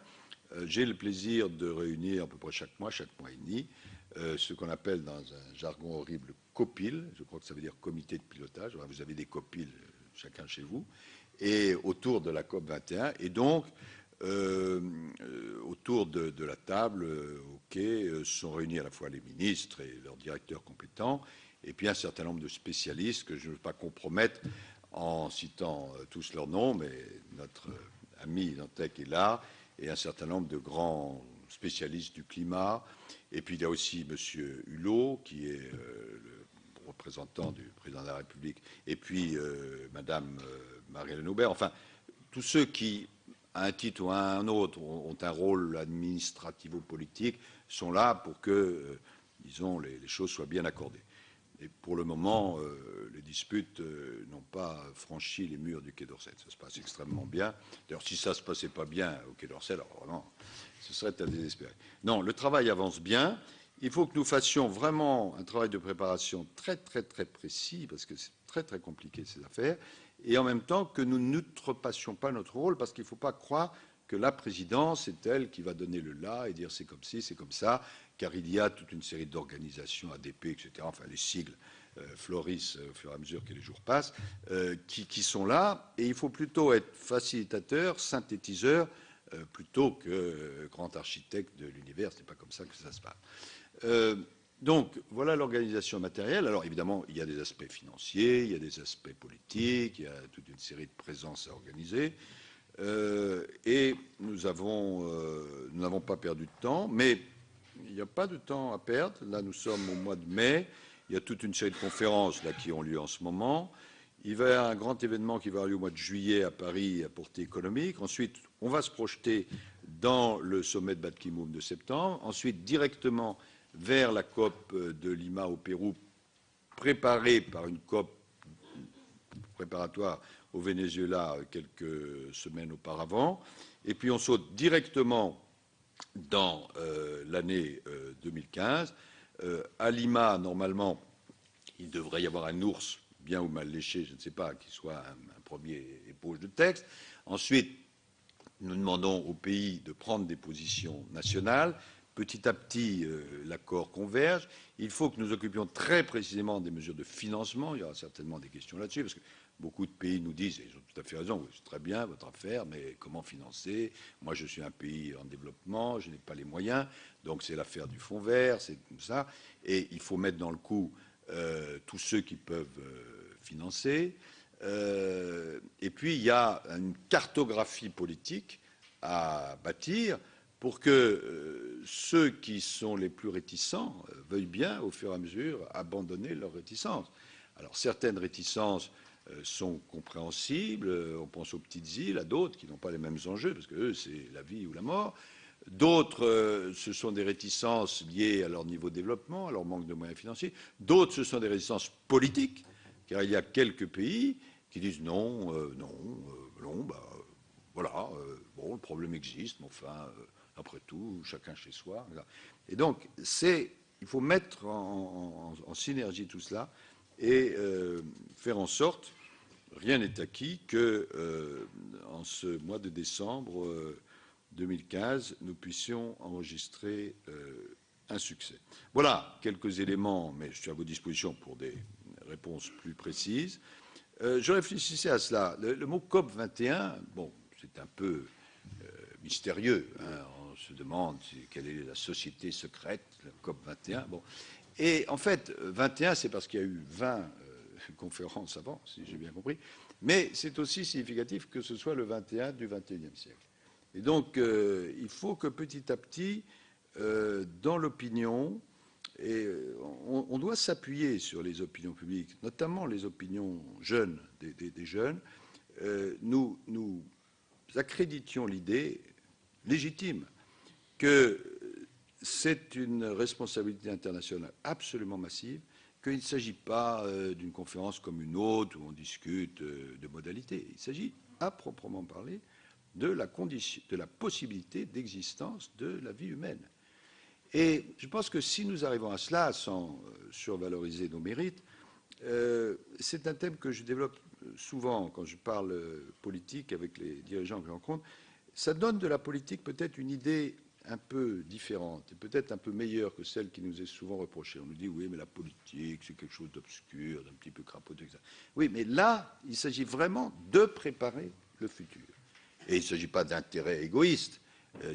j'ai le plaisir de réunir à peu près chaque mois et demi, ce qu'on appelle dans un jargon horrible COPIL, je crois que ça veut dire comité de pilotage. Vous avez des COPIL chacun chez vous, et autour de la COP 21. Et donc, autour de la table, au quai, sont réunis à la fois les ministres et leurs directeurs compétents, et puis un certain nombre de spécialistes que je ne veux pas compromettre en citant tous leurs noms, mais notre ami Dantec est là, et un certain nombre de grands spécialistes du climat. Et puis il y a aussi M. Hulot, qui est le représentant du président de la République, et puis Mme Marie-Hélène Aubert. Enfin, tous ceux qui, à un titre ou à un autre, ont un rôle administrativo-politique, sont là pour que, disons, les choses soient bien accordées. Et pour le moment, les disputes n'ont pas franchi les murs du Quai d'Orsay. Ça se passe extrêmement bien. D'ailleurs, si ça ne se passait pas bien au Quai d'Orsay, alors vraiment, ce serait à désespérer. Non, le travail avance bien. Il faut que nous fassions vraiment un travail de préparation très, très, très précis, parce que c'est très, très compliqué, ces affaires, et en même temps que nous n'outrepassions pas notre rôle, parce qu'il ne faut pas croire que la présidence est elle qui va donner le là et dire c'est comme ci, c'est comme ça, car il y a toute une série d'organisations, ADP, etc., enfin les sigles fleurissent au fur et à mesure que les jours passent, qui sont là, et il faut plutôt être facilitateur, synthétiseur, plutôt que grand architecte de l'univers. Ce n'est pas comme ça que ça se passe. Donc, voilà l'organisation matérielle. Alors, évidemment, il y a des aspects financiers, il y a des aspects politiques, il y a toute une série de présences à organiser. Et nous n'avons pas perdu de temps, mais il n'y a pas de temps à perdre. Là, nous sommes au mois de mai. Il y a toute une série de conférences là, qui ont lieu en ce moment. Il va y avoir un grand événement qui va avoir lieu au mois de juillet à Paris à portée économique. Ensuite, on va se projeter dans le sommet de Ban Ki-moon de septembre. Ensuite, directement vers la COP de Lima au Pérou, préparée par une COP préparatoire au Venezuela quelques semaines auparavant. Et puis on saute directement dans l'année 2015. À Lima, normalement, il devrait y avoir un ours bien ou mal léché, je ne sais pas, qui soit un premier ébauche de texte. Ensuite, nous demandons aux pays de prendre des positions nationales. Petit à petit, l'accord converge. Il faut que nous occupions très précisément des mesures de financement. Il y aura certainement des questions là-dessus, parce que beaucoup de pays nous disent, et ils ont tout à fait raison, c'est très bien votre affaire, mais comment financer? Moi, je suis un pays en développement, je n'ai pas les moyens, donc c'est l'affaire du fonds vert, c'est comme ça. Et il faut mettre dans le coup tous ceux qui peuvent financer. Et puis, il y a une cartographie politique à bâtir pour que ceux qui sont les plus réticents veuillent bien, au fur et à mesure, abandonner leur réticence. Alors, certaines réticences sont compréhensibles. On pense aux petites îles, à d'autres qui n'ont pas les mêmes enjeux, parce que eux, c'est la vie ou la mort. D'autres, ce sont des réticences liées à leur niveau de développement, à leur manque de moyens financiers. D'autres, ce sont des réticences politiques, car il y a quelques pays qui disent non, voilà, bon, le problème existe, mais enfin, après tout, chacun chez soi. Et donc, il faut mettre en synergie tout cela et faire en sorte, rien n'est acquis, que en ce mois de décembre 2015, nous puissions enregistrer un succès. Voilà quelques éléments, mais je suis à vos dispositions pour des réponses plus précises. Je réfléchissais à cela. Le mot COP21, bon, c'est un peu mystérieux. Hein. On se demande quelle est la société secrète, la COP21. Bon. Et en fait, 21, c'est parce qu'il y a eu 20 conférences avant, si j'ai bien compris. Mais c'est aussi significatif que ce soit le 21 du 21e siècle. Et donc, il faut que petit à petit, dans l'opinion, et on doit s'appuyer sur les opinions publiques, notamment les opinions jeunes, des jeunes, nous accréditions l'idée légitime que c'est une responsabilité internationale absolument massive, qu'il ne s'agit pas d'une conférence comme une autre où on discute de modalités. Il s'agit, à proprement parler, de la possibilité d'existence de la vie humaine. Et je pense que si nous arrivons à cela, sans survaloriser nos mérites, c'est un thème que je développe souvent quand je parle politique avec les dirigeants que je rencontre. Ça donne de la politique peut-être une idée un peu différente et peut-être un peu meilleure que celle qui nous est souvent reprochée. On nous dit, oui, mais la politique, c'est quelque chose d'obscur, d'un petit peu crapoteux, etc. Oui, mais là, il s'agit vraiment de préparer le futur. Et il ne s'agit pas d'intérêt égoïste,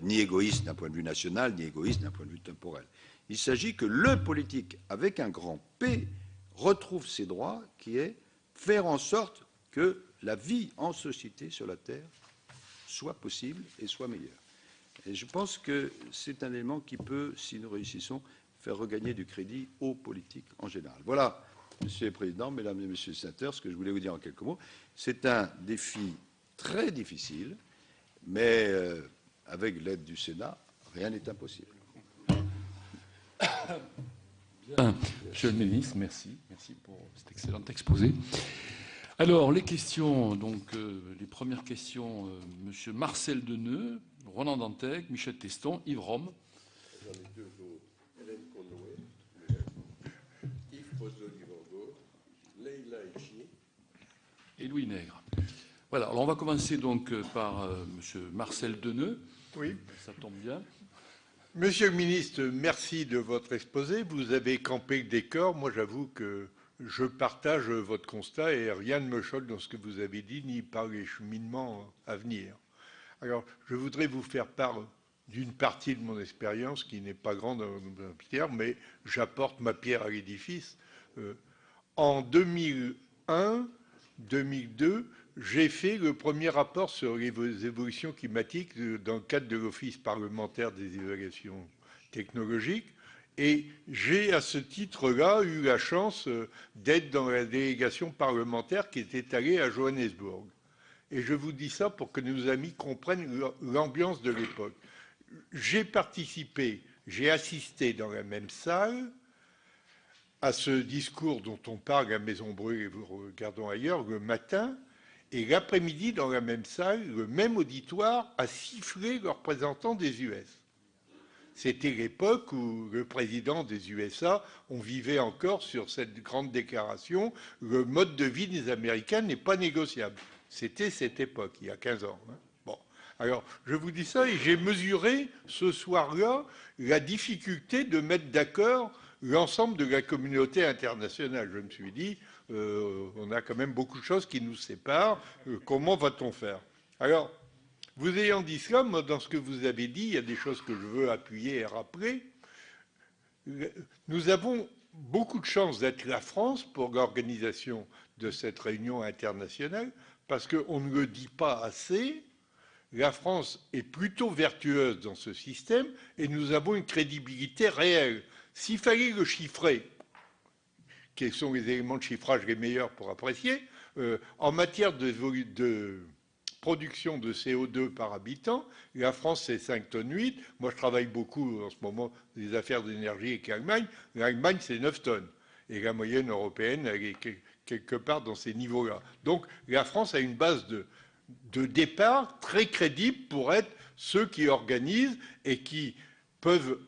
ni égoïste d'un point de vue national, ni égoïste d'un point de vue temporel. Il s'agit que le politique, avec un grand P, retrouve ses droits, qui est faire en sorte que la vie en société sur la Terre soit possible et soit meilleure. Et je pense que c'est un élément qui peut, si nous réussissons, faire regagner du crédit aux politiques en général. Voilà, Monsieur le Président, Mesdames et Messieurs les sénateurs, ce que je voulais vous dire en quelques mots. C'est un défi très difficile, mais avec l'aide du Sénat, rien n'est impossible. Bien. Monsieur le ministre, merci. Merci pour cet excellent exposé. Alors, les questions, donc les premières questions, Monsieur Marcel Deneux, Ronan Dantec, Michel Teston, Yves Rome. J'en ai deux autres, Hélène Conway, Yves Pozzoli-Vorgo, Leïla Echi et Louis Nègre. Voilà, alors on va commencer donc par Monsieur Marcel Deneux. Oui. Ça tombe bien. Monsieur le ministre, merci de votre exposé. Vous avez campé le décor. Moi, j'avoue que je partage votre constat et rien ne me choque dans ce que vous avez dit, ni par les cheminements à venir. Alors, je voudrais vous faire part d'une partie de mon expérience qui n'est pas grande en pierre, mais j'apporte ma pierre à l'édifice. En 2001-2002, j'ai fait le premier rapport sur les évolutions climatiques dans le cadre de l'Office parlementaire des évaluations technologiques. Et j'ai, à ce titre-là, eu la chance d'être dans la délégation parlementaire qui était allée à Johannesburg. Et je vous dis ça pour que nos amis comprennent l'ambiance de l'époque. J'ai participé, j'ai assisté dans la même salle à ce discours dont on parle à Maison Brûlée, et vous regardons ailleurs, le matin, et l'après-midi, dans la même salle, le même auditoire a sifflé le représentant des US. C'était l'époque où le président des USA, on vivait encore sur cette grande déclaration, le mode de vie des Américains n'est pas négociable. C'était cette époque, il y a 15 ans. Hein. Bon, alors je vous dis ça et j'ai mesuré ce soir-là la difficulté de mettre d'accord l'ensemble de la communauté internationale. Je me suis dit, on a quand même beaucoup de choses qui nous séparent. Comment va-t-on faire? Alors, vous ayant dit cela, moi, dans ce que vous avez dit, il y a des choses que je veux appuyer et rappeler. Nous avons beaucoup de chance d'être la France pour l'organisation de cette réunion internationale, parce qu'on ne le dit pas assez. La France est plutôt vertueuse dans ce système et nous avons une crédibilité réelle. S'il fallait le chiffrer, quels sont les éléments de chiffrage les meilleurs pour apprécier, en matière de production de CO2 par habitant, la France c'est 5 tonnes 8. Moi je travaille beaucoup en ce moment des affaires d'énergie avec l'Allemagne. L'Allemagne c'est 9 tonnes. Et la moyenne européenne elle est quelque part dans ces niveaux-là. Donc la France a une base de départ très crédibles pour être ceux qui organisent et qui peuvent,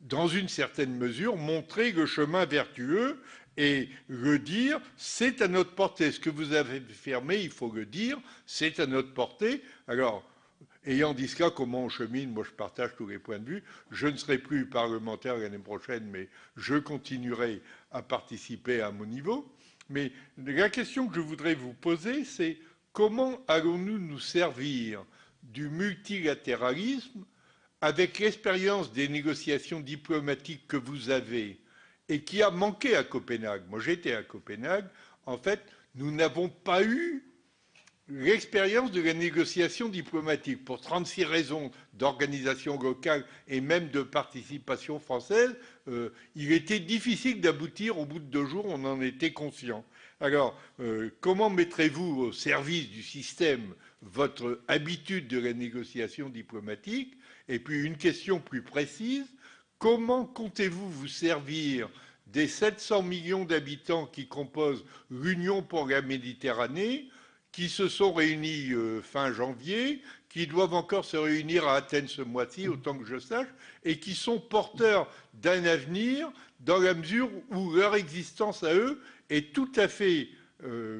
dans une certaine mesure, montrer le chemin vertueux et le dire, c'est à notre portée. Ce que vous avez fermé, il faut le dire, c'est à notre portée. Alors, ayant dit cela, comment on chemine, moi je partage tous les points de vue. Je ne serai plus parlementaire l'année prochaine, mais je continuerai à participer à mon niveau. Mais la question que je voudrais vous poser, c'est comment allons-nous nous servir du multilatéralisme avec l'expérience des négociations diplomatiques que vous avez et qui a manqué à Copenhague. Moi, j'étais à Copenhague. En fait, nous n'avons pas eu l'expérience de la négociation diplomatique pour 36 raisons d'organisation locale et même de participation française. Il était difficile d'aboutir au bout de 2 jours, on en était conscient. Alors, comment mettrez-vous au service du système votre habitude de la négociation diplomatique? Et puis une question plus précise, comment comptez-vous vous servir des 700 millions d'habitants qui composent l'Union pour la Méditerranée, qui se sont réunis fin janvier, qui doivent encore se réunir à Athènes ce mois-ci, autant que je sache, et qui sont porteurs d'un avenir dans la mesure où leur existence à eux est tout à fait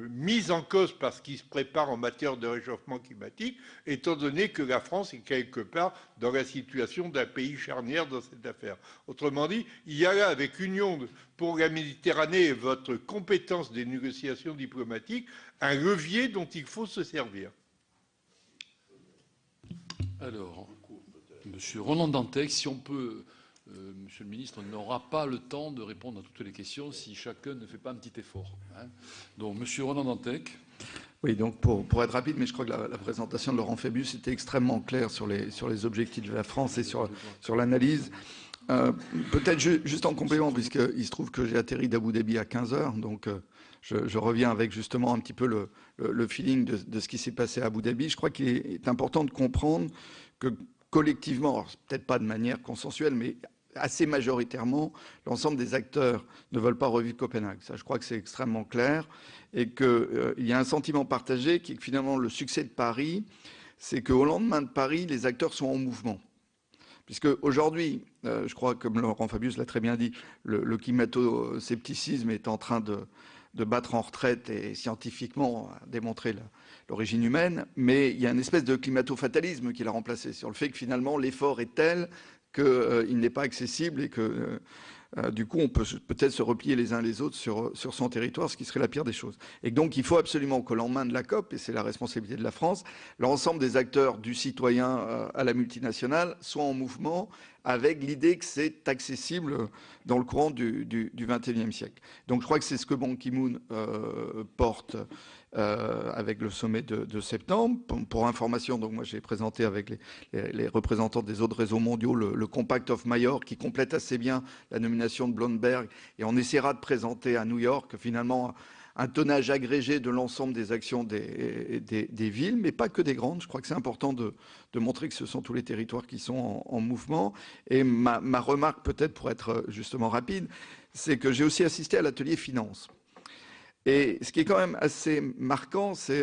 mise en cause par ce qui se prépare en matière de réchauffement climatique, étant donné que la France est quelque part dans la situation d'un pays charnière dans cette affaire. Autrement dit, il y a là, avec Union pour la Méditerranée et votre compétence des négociations diplomatiques, un levier dont il faut se servir. Alors, Monsieur Ronan Dantec, si on peut, Monsieur le ministre, on n'aura pas le temps de répondre à toutes les questions si chacun ne fait pas un petit effort. Hein. Donc, Monsieur Ronan Dantec. Oui, donc pour être rapide, mais je crois que la présentation de Laurent Fabius était extrêmement claire sur les objectifs de la France et sur l'analyse. Peut-être juste en complément, puisqu'il se trouve que j'ai atterri d'Abu Dhabi à 15h, donc je reviens avec justement un petit peu le feeling de ce qui s'est passé à Abu Dhabi. Je crois qu'il est important de comprendre que collectivement, peut-être pas de manière consensuelle, mais assez majoritairement, l'ensemble des acteurs ne veulent pas revivre Copenhague. Ça, je crois que c'est extrêmement clair et qu'il y a un sentiment partagé qui est que finalement le succès de Paris, c'est qu'au lendemain de Paris, les acteurs sont en mouvement. Puisque aujourd'hui, je crois, comme Laurent Fabius l'a très bien dit, le climato-scepticisme est en train de battre en retraite et scientifiquement démontrer l'origine humaine, mais il y a une espèce de climato-fatalisme qui l'a remplacé, sur le fait que finalement l'effort est tel qu'il n'est pas accessible et que du coup on peut peut-être se replier les uns les autres sur son territoire, ce qui serait la pire des choses. Et donc il faut absolument que l'en main de la COP, et c'est la responsabilité de la France, l'ensemble des acteurs du citoyen à la multinationale soient en mouvement avec l'idée que c'est accessible dans le courant du XXIe siècle. Donc je crois que c'est ce que Ban Ki-moon porte avec le sommet de septembre. Pour information, donc moi j'ai présenté avec les représentants des autres réseaux mondiaux le Compact of Majorque qui complète assez bien la nomination de Bloomberg, et on essaiera de présenter à New York finalement un tonnage agrégé de l'ensemble des actions des villes, mais pas que des grandes. Je crois que c'est important de montrer que ce sont tous les territoires qui sont en mouvement. Et ma remarque, peut-être pour être justement rapide, c'est que j'ai aussi assisté à l'atelier finance. Et ce qui est quand même assez marquant, c'est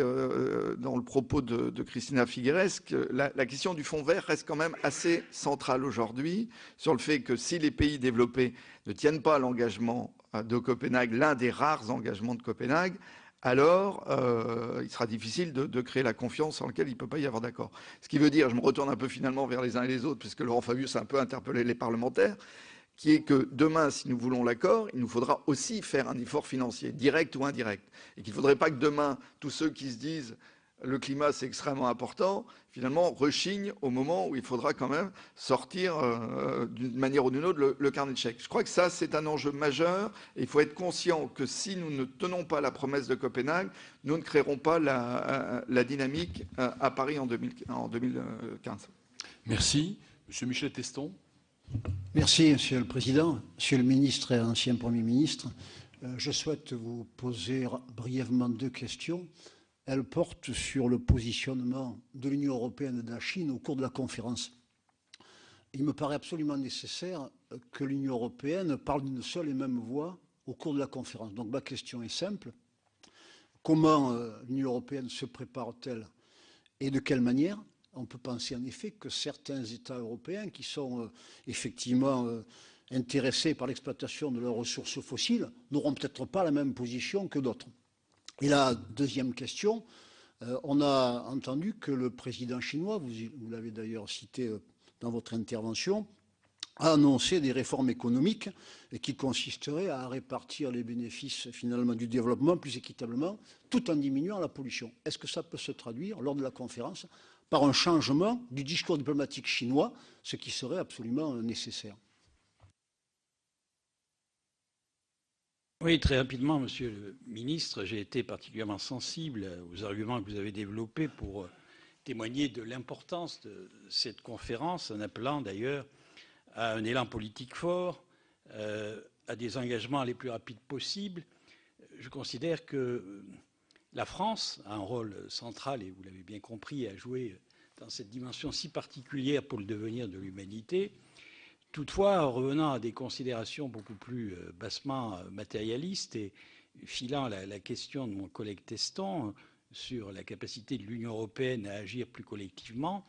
dans le propos de Cristina Figueres, que la question du fonds vert reste quand même assez centrale aujourd'hui, sur le fait que si les pays développés ne tiennent pas à l'engagement de Copenhague, l'un des rares engagements de Copenhague, alors il sera difficile de créer la confiance sans laquelle il ne peut pas y avoir d'accord. Ce qui veut dire, je me retourne un peu finalement vers les uns et les autres, puisque Laurent Fabius a un peu interpellé les parlementaires, qui est que demain, si nous voulons l'accord, il nous faudra aussi faire un effort financier, direct ou indirect. Et qu'il ne faudrait pas que demain, tous ceux qui se disent le climat c'est extrêmement important, finalement rechignent au moment où il faudra quand même sortir d'une manière ou d'une autre le carnet de chèques. Je crois que ça, c'est un enjeu majeur. Et il faut être conscient que si nous ne tenons pas la promesse de Copenhague, nous ne créerons pas la dynamique à Paris en 2015. Merci. Monsieur Michel Teston. Merci, Monsieur le Président. Monsieur le ministre et ancien Premier ministre, je souhaite vous poser brièvement 2 questions. Elles portent sur le positionnement de l'Union européenne et de la Chine au cours de la conférence. Il me paraît absolument nécessaire que l'Union européenne parle d'une seule et même voix au cours de la conférence. Donc ma question est simple. Comment l'Union européenne se prépare-t-elle Et de quelle manière? On peut penser en effet que certains États européens qui sont effectivement intéressés par l'exploitation de leurs ressources fossiles n'auront peut-être pas la même position que d'autres. Et la deuxième question, on a entendu que le président chinois, vous l'avez d'ailleurs cité dans votre intervention, a annoncé des réformes économiques qui consisteraient à répartir les bénéfices finalement du développement plus équitablement, tout en diminuant la pollution. Est-ce que ça peut se traduire lors de la conférence par un changement du discours diplomatique chinois, ce qui serait absolument nécessaire? Oui, très rapidement, Monsieur le Ministre, j'ai été particulièrement sensible aux arguments que vous avez développés pour témoigner de l'importance de cette conférence, en appelant d'ailleurs à un élan politique fort, à des engagements les plus rapides possibles. Je considère que la France a un rôle central, et vous l'avez bien compris, à jouer dans cette dimension si particulière pour le devenir de l'humanité. Toutefois, en revenant à des considérations beaucoup plus bassement matérialistes et filant la question de mon collègue Teston sur la capacité de l'Union européenne à agir plus collectivement,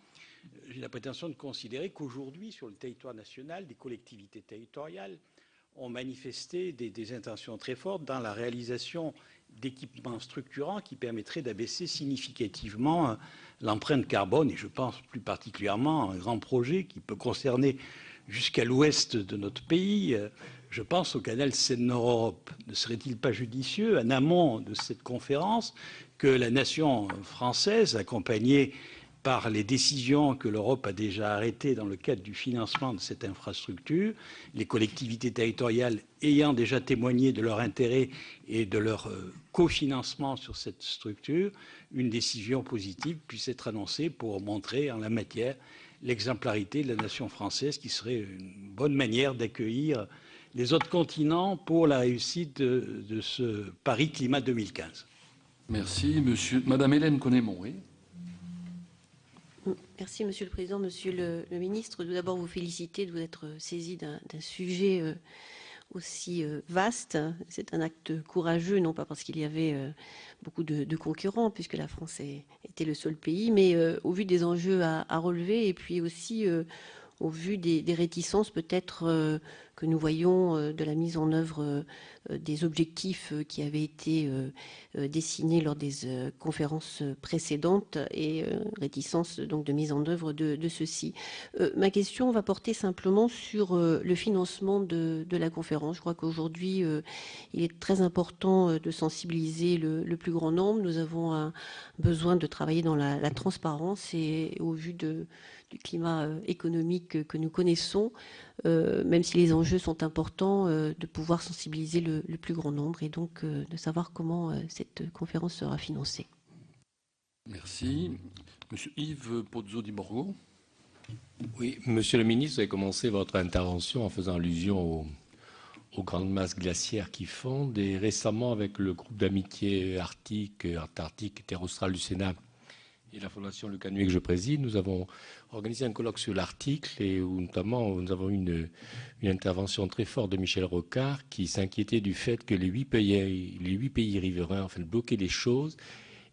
j'ai la prétention de considérer qu'aujourd'hui, sur le territoire national, des collectivités territoriales ont manifesté des intentions très fortes dans la réalisation d'équipements structurants qui permettraient d'abaisser significativement l'empreinte carbone. Et je pense plus particulièrement à un grand projet qui peut concerner jusqu'à l'ouest de notre pays. Je pense au canal Seine-Nord-Europe. Ne serait-il pas judicieux, en amont de cette conférence, que la nation française, accompagnée par les décisions que l'Europe a déjà arrêtées dans le cadre du financement de cette infrastructure, les collectivités territoriales ayant déjà témoigné de leur intérêt et de leur cofinancement sur cette structure, une décision positive puisse être annoncée pour montrer en la matière l'exemplarité de la nation française, qui serait une bonne manière d'accueillir les autres continents pour la réussite de ce Paris Climat 2015. Merci. Madame Hélène Connemont, oui. Merci, Monsieur le Président. Monsieur le Ministre, tout d'abord vous féliciter de vous être saisi d'un sujet aussi vaste. C'est un acte courageux, non pas parce qu'il y avait beaucoup de concurrents, puisque la France était le seul pays, mais au vu des enjeux à relever, et puis aussi au vu des réticences peut-être que nous voyons de la mise en œuvre des objectifs qui avaient été dessinés lors des conférences précédentes, et réticences donc de mise en œuvre de ceux-ci. Ma question va porter simplement sur le financement de la conférence. Je crois qu'aujourd'hui, il est très important de sensibiliser le plus grand nombre. Nous avons un besoin de travailler dans la transparence, et au vu du climat économique que nous connaissons, même si les enjeux sont importants, de pouvoir sensibiliser le plus grand nombre, et donc de savoir comment cette conférence sera financée. Merci. Monsieur Yves Pozzo di Borgo. Oui, Monsieur le Ministre, vous avez commencé votre intervention en faisant allusion aux grandes masses glaciaires qui fondent, et récemment, avec le groupe d'amitié Arctique, Antarctique, Terre australe du Sénat et la Fondation Le Canuet que je préside, nous avons organisé un colloque sur l'Arctique, et où notamment nous avons eu une intervention très forte de Michel Rocard, qui s'inquiétait du fait que les 8 pays riverains bloquaient les choses,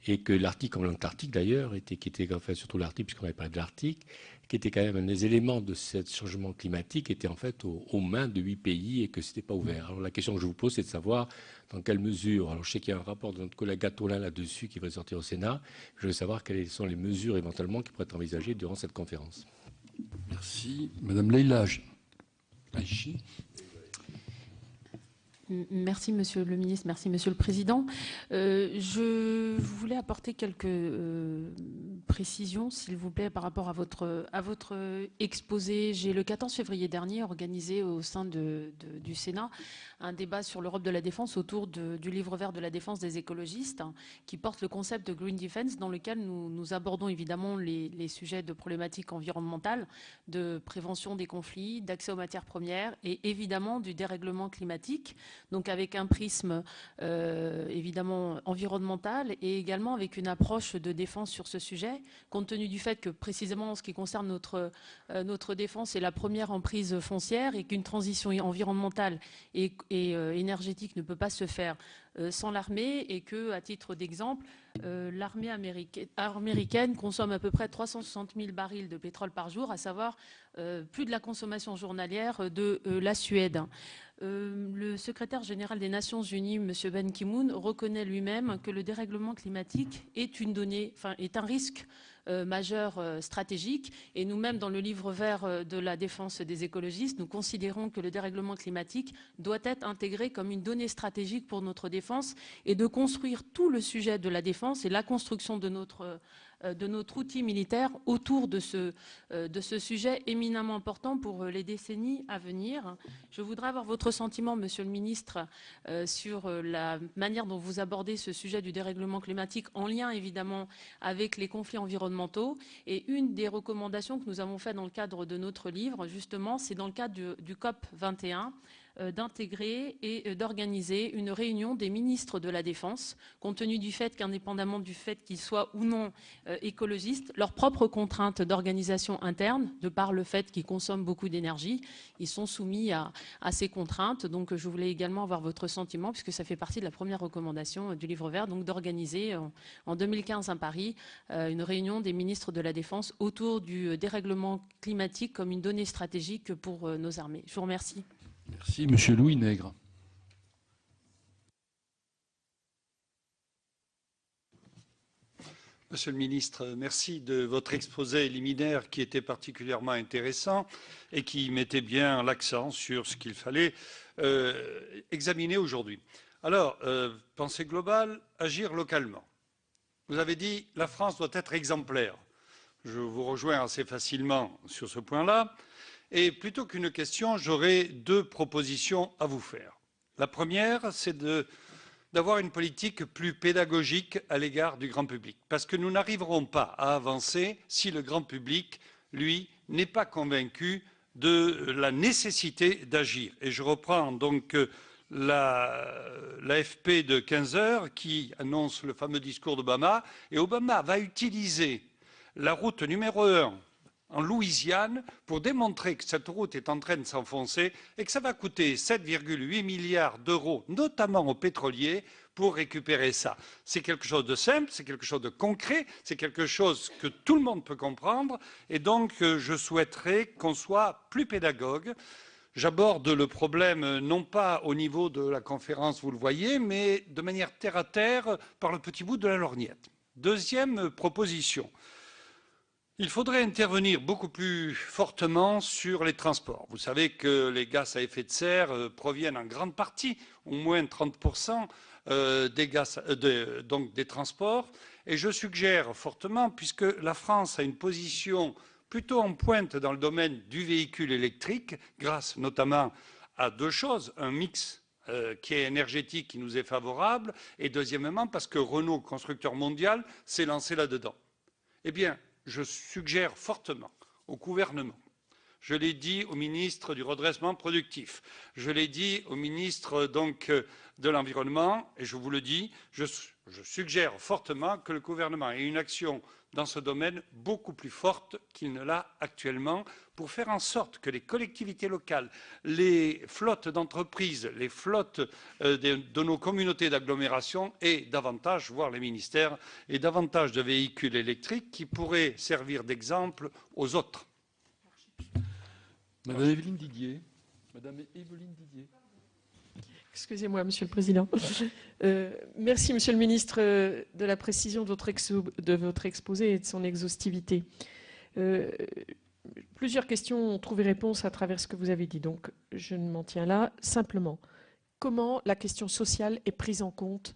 et que l'Arctique, comme l'Antarctique d'ailleurs, qui était enfin surtout l'Arctique, puisqu'on avait parlé de l'Arctique, qui était quand même un des éléments de ce changement climatique, était en fait aux mains de 8 pays, et que ce n'était pas ouvert. Alors la question que je vous pose, c'est de savoir dans quelle mesure, alors je sais qu'il y a un rapport de notre collègue Gattolin là-dessus qui va sortir au Sénat, je veux savoir quelles sont les mesures éventuellement qui pourraient être envisagées durant cette conférence. Merci. Madame Leïla Aïchi. Merci, Monsieur le Ministre. Merci, Monsieur le Président. Je voulais apporter quelques précisions, s'il vous plaît, par rapport à votre exposé. J'ai, le 14 février dernier, organisé au sein du Sénat un débat sur l'Europe de la défense autour du livre vert de la défense des écologistes, qui porte le concept de Green Defense, dans lequel nous abordons évidemment les sujets de problématiques environnementales, de prévention des conflits, d'accès aux matières premières et évidemment du dérèglement climatique. Donc avec un prisme évidemment environnemental, et également avec une approche de défense sur ce sujet, compte tenu du fait que précisément en ce qui concerne notre défense, c'est la première emprise foncière, et qu'une transition environnementale et énergétique ne peut pas se faire sans l'armée, et que, à titre d'exemple, l'armée américaine consomme à peu près 360 000 barils de pétrole par jour, à savoir plus de la consommation journalière de la Suède. Le secrétaire général des Nations Unies, M. Ban Ki-moon, reconnaît lui-même que le dérèglement climatique est un risque majeur stratégique. Et nous-mêmes, dans le livre vert de la défense des écologistes, nous considérons que le dérèglement climatique doit être intégré comme une donnée stratégique pour notre défense et de construire tout le sujet de la défense et la construction de notre outil militaire autour de ce sujet éminemment important pour les décennies à venir. Je voudrais avoir votre sentiment, Monsieur le Ministre, sur la manière dont vous abordez ce sujet du dérèglement climatique en lien évidemment avec les conflits environnementaux. Et une des recommandations que nous avons faites dans le cadre de notre livre, justement, c'est dans le cadre du COP 21, d'intégrer et d'organiser une réunion des ministres de la Défense, compte tenu du fait qu'indépendamment du fait qu'ils soient ou non écologistes, leurs propres contraintes d'organisation interne, de par le fait qu'ils consomment beaucoup d'énergie, ils sont soumis à ces contraintes. Donc je voulais également avoir votre sentiment, puisque ça fait partie de la première recommandation du livre vert, donc d'organiser en 2015 à Paris une réunion des ministres de la Défense autour du dérèglement climatique comme une donnée stratégique pour nos armées. Je vous remercie. Merci, Monsieur Louis Nègre. Monsieur le ministre, merci de votre exposé liminaire qui était particulièrement intéressant et qui mettait bien l'accent sur ce qu'il fallait examiner aujourd'hui. Alors, pensée globale, agir localement. Vous avez dit la France doit être exemplaire. Je vous rejoins assez facilement sur ce point-là. Et plutôt qu'une question, j'aurais deux propositions à vous faire. La première, c'est d'avoir une politique plus pédagogique à l'égard du grand public. Parce que nous n'arriverons pas à avancer si le grand public, lui, n'est pas convaincu de la nécessité d'agir. Et je reprends donc l'AFP de 15 heures qui annonce le fameux discours d'Obama. Et Obama va utiliser la route numéro 1 en Louisiane pour démontrer que cette route est en train de s'enfoncer et que ça va coûter 7,8 milliards d'euros, notamment aux pétroliers, pour récupérer ça. C'est quelque chose de simple, c'est quelque chose de concret, c'est quelque chose que tout le monde peut comprendre et donc je souhaiterais qu'on soit plus pédagogue. J'aborde le problème non pas au niveau de la conférence, vous le voyez, mais de manière terre à terre par le petit bout de la lorgnette. Deuxième proposition. Il faudrait intervenir beaucoup plus fortement sur les transports. Vous savez que les gaz à effet de serre proviennent en grande partie, au moins 30%, des transports. Et je suggère fortement, puisque la France a une position plutôt en pointe dans le domaine du véhicule électrique, grâce notamment à deux choses, un mix qui est énergétique, qui nous est favorable, et deuxièmement parce que Renault, constructeur mondial, s'est lancé là-dedans. Eh bien, je suggère fortement au gouvernement, je l'ai dit au ministre du redressement productif, je l'ai dit au ministre donc, de l'Environnement, et je vous le dis, je suggère fortement que le gouvernement ait une action dans ce domaine beaucoup plus forte qu'il ne l'a actuellement pour faire en sorte que les collectivités locales, les flottes d'entreprises, les flottes de nos communautés d'agglomération aient davantage, voire les ministères, aient davantage de véhicules électriques qui pourraient servir d'exemple aux autres. Madame Évelyne Didier. Madame Évelyne Didier. Excusez-moi, Monsieur le Président. Merci, Monsieur le Ministre, de la précision de votre exposé et de son exhaustivité. Plusieurs questions ont trouvé réponse à travers ce que vous avez dit, donc je ne m'en tiens là. Simplement, comment la question sociale est prise en compte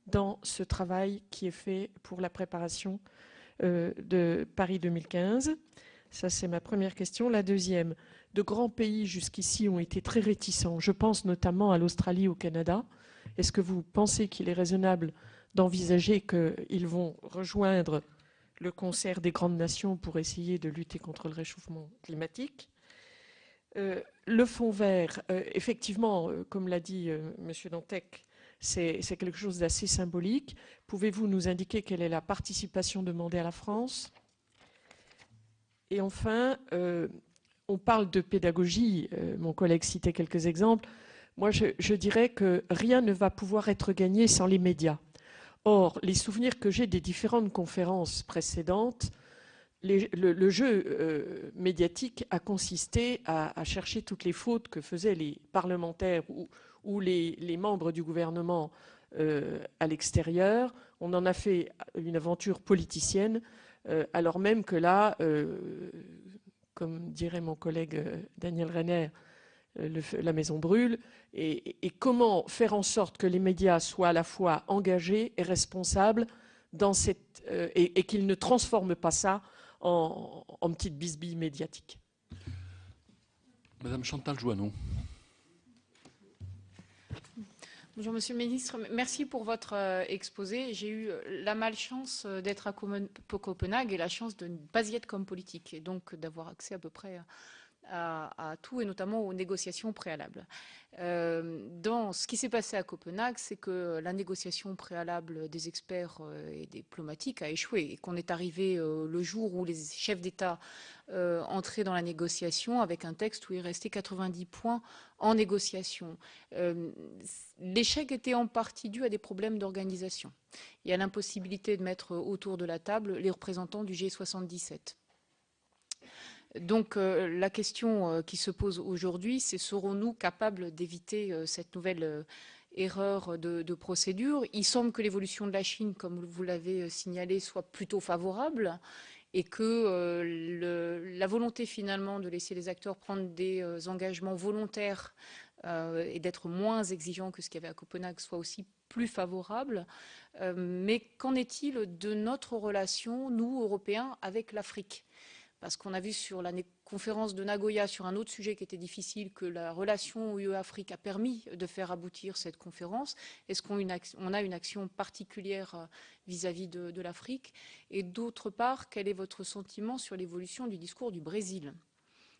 dans ce travail qui est fait pour la préparation de Paris 2015 ? Ça, c'est ma première question. La deuxième, de grands pays jusqu'ici ont été très réticents. Je pense notamment à l'Australie, au Canada. Est-ce que vous pensez qu'il est raisonnable d'envisager qu'ils vont rejoindre le concert des grandes nations pour essayer de lutter contre le réchauffement climatique ? Le fonds vert, effectivement, comme l'a dit M. Dantec, c'est quelque chose d'assez symbolique. Pouvez-vous nous indiquer quelle est la participation demandée à la France ? Et enfin, on parle de pédagogie, mon collègue citait quelques exemples. Moi, je dirais que rien ne va pouvoir être gagné sans les médias. Or, les souvenirs que j'ai des différentes conférences précédentes, le jeu médiatique a consisté à chercher toutes les fautes que faisaient les parlementaires ou les membres du gouvernement à l'extérieur. On en a fait une aventure politicienne, alors même que là, comme dirait mon collègue Daniel Renner, la maison brûle. Et comment faire en sorte que les médias soient à la fois engagés et responsables dans et qu'ils ne transforment pas ça en petite bisbille médiatique. Madame Chantal Joannon. Bonjour Monsieur le Ministre, merci pour votre exposé. J'ai eu la malchance d'être à Copenhague et la chance de ne pas y être comme politique et donc d'avoir accès à peu près à tout et notamment aux négociations préalables. Dans ce qui s'est passé à Copenhague, c'est que la négociation préalable des experts et diplomatiques a échoué et qu'on est arrivé le jour où les chefs d'État entraient dans la négociation avec un texte où il restait 90 points en négociation. L'échec était en partie dû à des problèmes d'organisation et à l'impossibilité de mettre autour de la table les représentants du G77. Donc la question qui se pose aujourd'hui, c'est serons-nous capables d'éviter cette nouvelle erreur de procédure? Il semble que l'évolution de la Chine, comme vous l'avez signalé, soit plutôt favorable et que la volonté finalement de laisser les acteurs prendre des engagements volontaires et d'être moins exigeants que ce qu'il y avait à Copenhague soit aussi plus favorable. Mais qu'en est-il de notre relation, nous, Européens, avec l'Afrique ? Parce qu'on a vu sur la conférence de Nagoya, sur un autre sujet qui était difficile, que la relation UE-Afrique a permis de faire aboutir cette conférence. Est-ce qu'on a une action particulière vis-à-vis de l'Afrique? Et d'autre part, quel est votre sentiment sur l'évolution du discours du Brésil,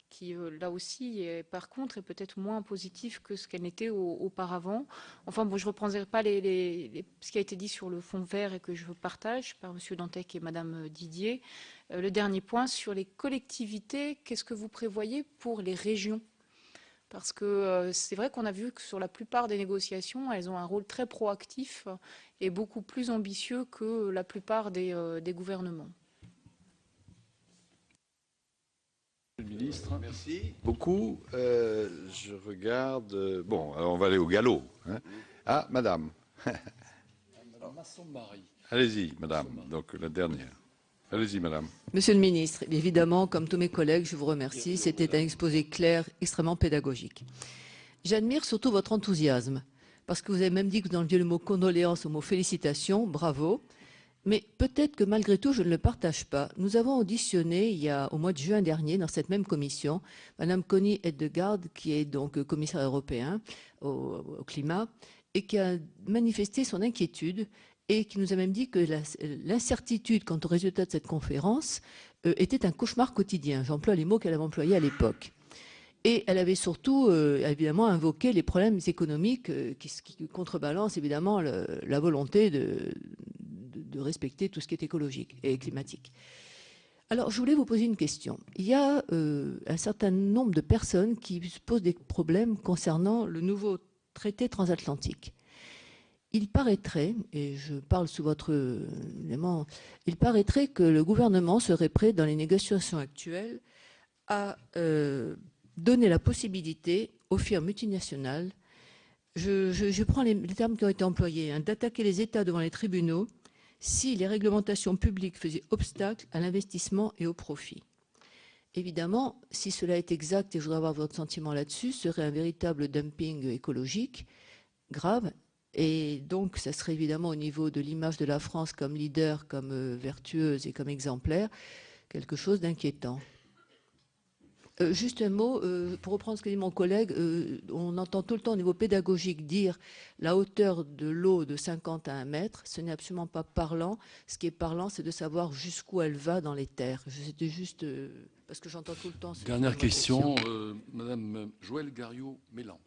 qui là aussi, par contre, est peut-être moins positif que ce qu'elle n'était auparavant. Enfin bon, je ne reprendrai pas ce qui a été dit sur le fond vert et que je partage par M. Dantec et Mme Didier. Le dernier point, sur les collectivités, qu'est-ce que vous prévoyez pour les régions? Parce que c'est vrai qu'on a vu que sur la plupart des négociations, elles ont un rôle très proactif et beaucoup plus ambitieux que la plupart des gouvernements. Monsieur le ministre. Merci beaucoup. Je regarde. Bon, alors on va aller au galop. Hein. Ah, madame. Madame Masson-Marie. Allez-y, madame. Donc la dernière. Allez-y, madame. Monsieur le ministre, évidemment, comme tous mes collègues, je vous remercie. C'était un exposé clair, extrêmement pédagogique. J'admire surtout votre enthousiasme, parce que vous avez même dit que dans le lieu le mot condoléances au mot félicitations, bravo. Mais peut-être que malgré tout, je ne le partage pas. Nous avons auditionné, au mois de juin dernier, dans cette même commission, Madame Connie Hedegaard, qui est donc commissaire européen au climat, et qui a manifesté son inquiétude et qui nous a même dit que l'incertitude quant au résultat de cette conférence était un cauchemar quotidien. J'emploie les mots qu'elle avait employés à l'époque. Et elle avait surtout, évidemment, invoqué les problèmes économiques qui contrebalancent, évidemment, la volonté de respecter tout ce qui est écologique et climatique. Alors, je voulais vous poser une question. Il y a un certain nombre de personnes qui se posent des problèmes concernant le nouveau traité transatlantique. Il paraîtrait, et je parle sous votre élément, il paraîtrait que le gouvernement serait prêt, dans les négociations actuelles, à donner la possibilité aux firmes multinationales, je prends les termes qui ont été employés, d'attaquer les États devant les tribunaux si les réglementations publiques faisaient obstacle à l'investissement et au profit. Évidemment, si cela est exact, et je voudrais avoir votre sentiment là-dessus, ce serait un véritable dumping écologique grave. Et donc, ça serait évidemment au niveau de l'image de la France comme leader, comme vertueuse et comme exemplaire, quelque chose d'inquiétant. Juste un mot, pour reprendre ce que dit mon collègue, on entend tout le temps au niveau pédagogique dire la hauteur de l'eau de 50 à 1 mètre, ce n'est absolument pas parlant. Ce qui est parlant, c'est de savoir jusqu'où elle va dans les terres. C'était juste parce que j'entends tout le temps... Dernière question, Madame Joëlle Gariot-Mélan.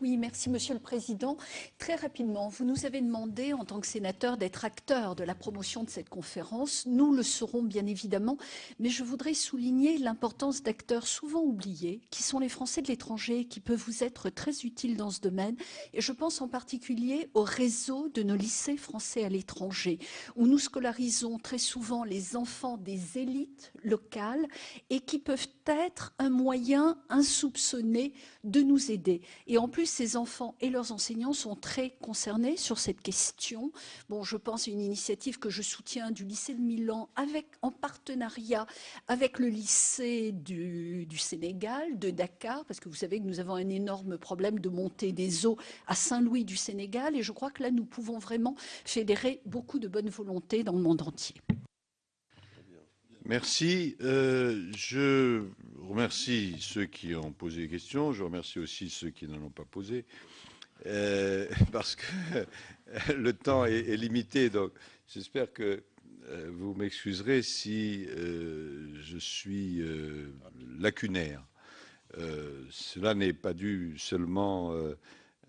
Oui, merci Monsieur le Président. Très rapidement, vous nous avez demandé en tant que sénateur d'être acteur de la promotion de cette conférence. Nous le serons bien évidemment, mais je voudrais souligner l'importance d'acteurs souvent oubliés, qui sont les Français de l'étranger, qui peuvent vous être très utiles dans ce domaine. Et je pense en particulier au réseau de nos lycées français à l'étranger, où nous scolarisons très souvent les enfants des élites locales et qui peuvent être un moyen insoupçonné de nous aider. Et en plus, ces enfants et leurs enseignants sont très concernés sur cette question. Bon, je pense à une initiative que je soutiens du lycée de Milan en partenariat avec le lycée du Sénégal, de Dakar, parce que vous savez que nous avons un énorme problème de montée des eaux à Saint-Louis du Sénégal, et je crois que là, nous pouvons vraiment fédérer beaucoup de bonne volonté dans le monde entier. Merci. Je remercie ceux qui ont posé des questions. Je remercie aussi ceux qui n'en ont pas posé. Parce que le temps est limité. Donc, j'espère que vous m'excuserez si je suis lacunaire. Cela n'est pas dû seulement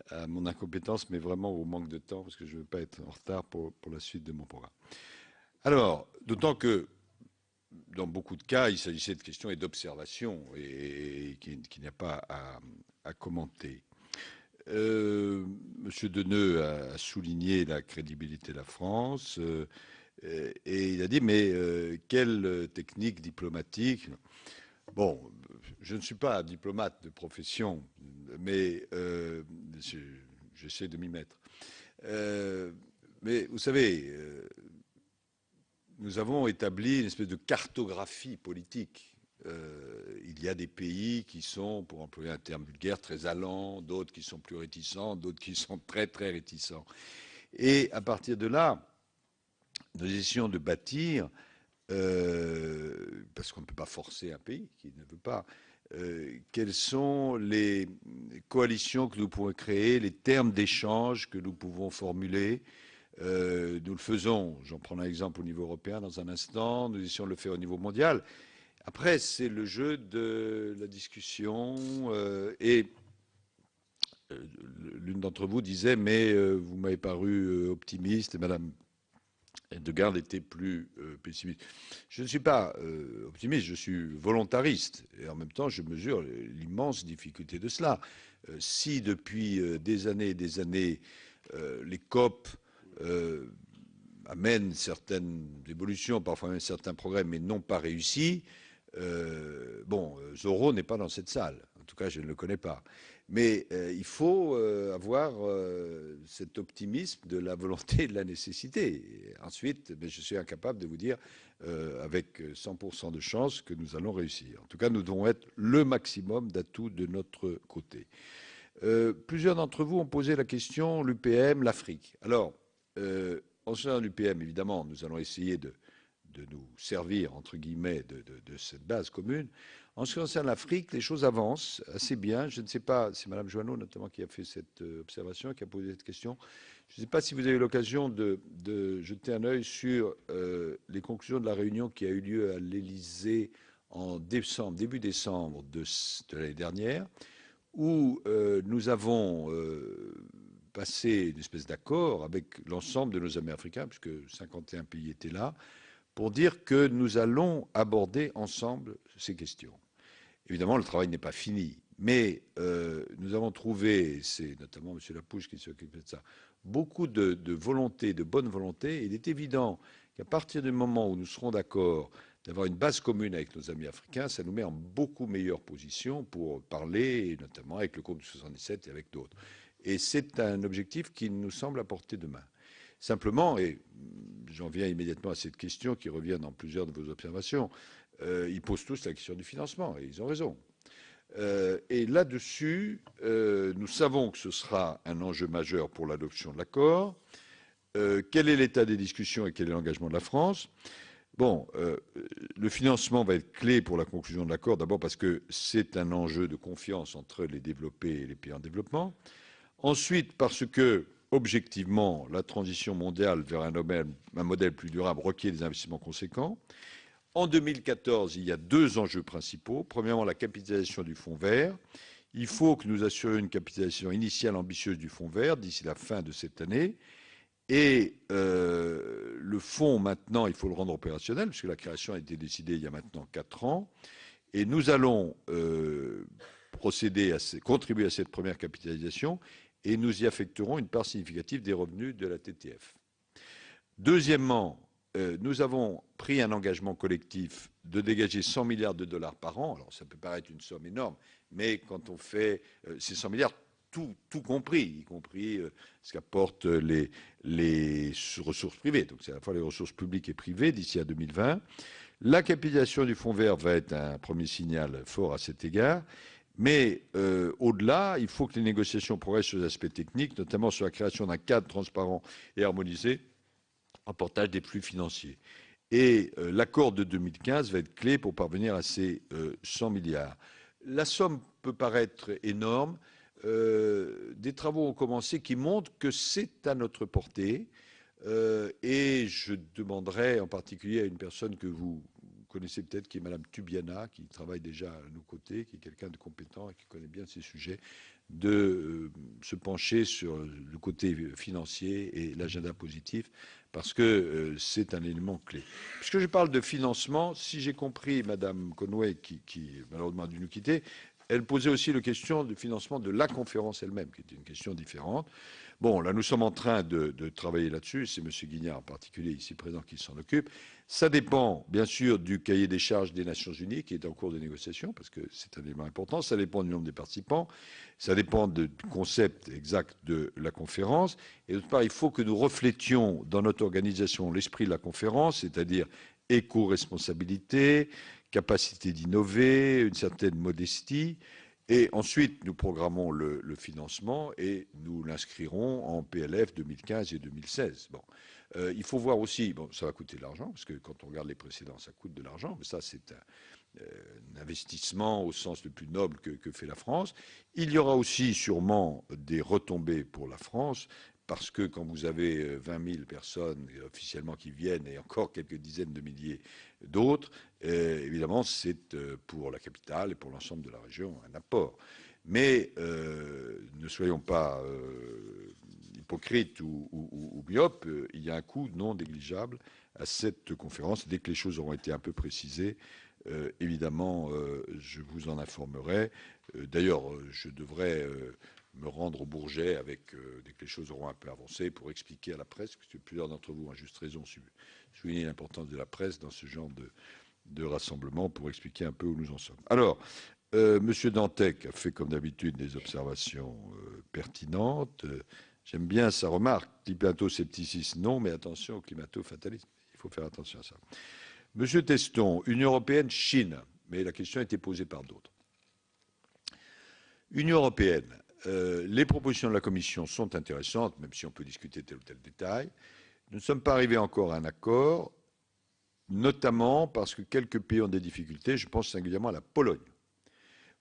à mon incompétence, mais vraiment au manque de temps, parce que je ne veux pas être en retard pour la suite de mon programme. Alors, d'autant que dans beaucoup de cas, il s'agissait de questions et d'observations et qu'il n'y a pas à commenter. Monsieur Deneux a souligné la crédibilité de la France et il a dit mais quelle technique diplomatique? Bon, je ne suis pas diplomate de profession, mais j'essaie de m'y mettre. Mais vous savez, nous avons établi une espèce de cartographie politique. Il y a des pays qui sont, pour employer un terme vulgaire, très allants, d'autres qui sont plus réticents, d'autres qui sont très, très réticents. Et à partir de là, nous essayons de bâtir, parce qu'on ne peut pas forcer un pays qui ne veut pas, quelles sont les coalitions que nous pouvons créer, les termes d'échange que nous pouvons formuler. Nous le faisons, j'en prends un exemple au niveau européen dans un instant, nous essayons de le faire au niveau mondial. Après, c'est le jeu de la discussion et l'une d'entre vous disait, mais vous m'avez paru optimiste et Madame de Garde était plus pessimiste. Je ne suis pas optimiste, je suis volontariste et en même temps je mesure l'immense difficulté de cela. Si depuis des années et des années les COP amènent certaines évolutions, parfois même certains progrès, mais n'ont pas réussi. Bon, Zorro n'est pas dans cette salle. En tout cas, je ne le connais pas. Mais il faut avoir cet optimisme de la volonté et de la nécessité. Et ensuite, je suis incapable de vous dire avec 100% de chance que nous allons réussir. En tout cas, nous devons être le maximum d'atouts de notre côté. Plusieurs d'entre vous ont posé la question, l'UPM, l'Afrique. Alors, en ce qui concerne l'UPM, évidemment, nous allons essayer de nous servir, entre guillemets, de cette base commune. En ce qui concerne l'Afrique, les choses avancent assez bien. Je ne sais pas, c'est Mme Joanneau notamment qui a fait cette observation, qui a posé cette question. Je ne sais pas si vous avez eu l'occasion de jeter un œil sur les conclusions de la réunion qui a eu lieu à l'Élysée en décembre, début décembre de l'année dernière, où nous avons passé une espèce d'accord avec l'ensemble de nos amis africains, puisque 51 pays étaient là, pour dire que nous allons aborder ensemble ces questions. Évidemment, le travail n'est pas fini, mais nous avons trouvé, c'est notamment M. Lapouche qui s'occupe de ça, beaucoup de volonté, de bonne volonté. Il est évident qu'à partir du moment où nous serons d'accord d'avoir une base commune avec nos amis africains, ça nous met en beaucoup meilleure position pour parler, et notamment avec le groupe de 77 et avec d'autres. Et c'est un objectif qui nous semble à portée de main. Simplement, et j'en viens immédiatement à cette question qui revient dans plusieurs de vos observations, ils posent tous la question du financement, et ils ont raison. Et là-dessus, nous savons que ce sera un enjeu majeur pour l'adoption de l'accord. Quel est l'état des discussions et quel est l'engagement de la France? Bon, le financement va être clé pour la conclusion de l'accord, d'abord parce que c'est un enjeu de confiance entre les développés et les pays en développement. Ensuite, parce que, objectivement, la transition mondiale vers un modèle plus durable requiert des investissements conséquents. En 2014, il y a deux enjeux principaux. Premièrement, la capitalisation du fonds vert, Il faut que nous assurions une capitalisation initiale ambitieuse du fonds vert d'ici la fin de cette année. Et le fonds, maintenant, il faut le rendre opérationnel, puisque la création a été décidée il y a maintenant 4 ans. Et nous allons contribuer à cette première capitalisation et nous y affecterons une part significative des revenus de la TTF. Deuxièmement, nous avons pris un engagement collectif de dégager 100 milliards de dollars par an. Alors, ça peut paraître une somme énorme, mais quand on fait ces 100 milliards, tout compris, y compris ce qu'apportent les ressources privées. Donc, c'est à la fois les ressources publiques et privées d'ici à 2020. La capitalisation du fonds vert va être un premier signal fort à cet égard. Mais au-delà, il faut que les négociations progressent sur les aspects techniques, notamment sur la création d'un cadre transparent et harmonisé en portage des flux financiers. Et l'accord de 2015 va être clé pour parvenir à ces 100 milliards. La somme peut paraître énorme. Des travaux ont commencé qui montrent que c'est à notre portée. Et je demanderai en particulier à une personne que vous connaissez peut-être, qui est Madame Tubiana, qui travaille déjà à nos côtés, qui est quelqu'un de compétent et qui connaît bien ces sujets, de se pencher sur le côté financier et l'agenda positif, parce que c'est un élément clé. Puisque je parle de financement, si j'ai compris Madame Conway, qui malheureusement a dû nous quitter, elle posait aussi la question du financement de la conférence elle-même, qui était une question différente. Bon, là, nous sommes en train de travailler là-dessus. C'est M. Guignard en particulier, ici présent, qui s'en occupe. Ça dépend, bien sûr, du cahier des charges des Nations Unies, qui est en cours de négociation, parce que c'est un élément important. Ça dépend du nombre des participants. Ça dépend du concept exact de la conférence. Et d'autre part, il faut que nous reflétions dans notre organisation l'esprit de la conférence, c'est-à-dire éco-responsabilité, capacité d'innover, une certaine modestie. Et ensuite, nous programmons le financement et nous l'inscrirons en PLF 2015 et 2016. Bon. Il faut voir aussi, bon, ça va coûter de l'argent, parce que quand on regarde les précédents, ça coûte de l'argent, mais ça, c'est un investissement au sens le plus noble que fait la France. Il y aura aussi sûrement des retombées pour la France, parce que quand vous avez 20 000 personnes officiellement qui viennent et encore quelques dizaines de milliers d'autres, évidemment, c'est pour la capitale et pour l'ensemble de la région un apport. Mais ne soyons pas hypocrites ou myopes, il y a un coût non négligeable à cette conférence. Dès que les choses auront été un peu précisées, évidemment, je vous en informerai. D'ailleurs, je devrais me rendre au Bourget dès que les choses auront un peu avancé pour expliquer à la presse, parce que plusieurs d'entre vous ont juste raison souligner l'importance de la presse dans ce genre de rassemblement pour expliquer un peu où nous en sommes. Alors, Monsieur Dantec a fait comme d'habitude des observations pertinentes. J'aime bien sa remarque, climato-scepticisme non, mais attention au climato-fatalisme. Il faut faire attention à ça. Monsieur Teston, Union européenne, Chine, mais la question a été posée par d'autres. Union européenne, les propositions de la Commission sont intéressantes, même si on peut discuter tel ou tel détail. Nous ne sommes pas arrivés encore à un accord, notamment parce que quelques pays ont des difficultés. Je pense singulièrement à la Pologne.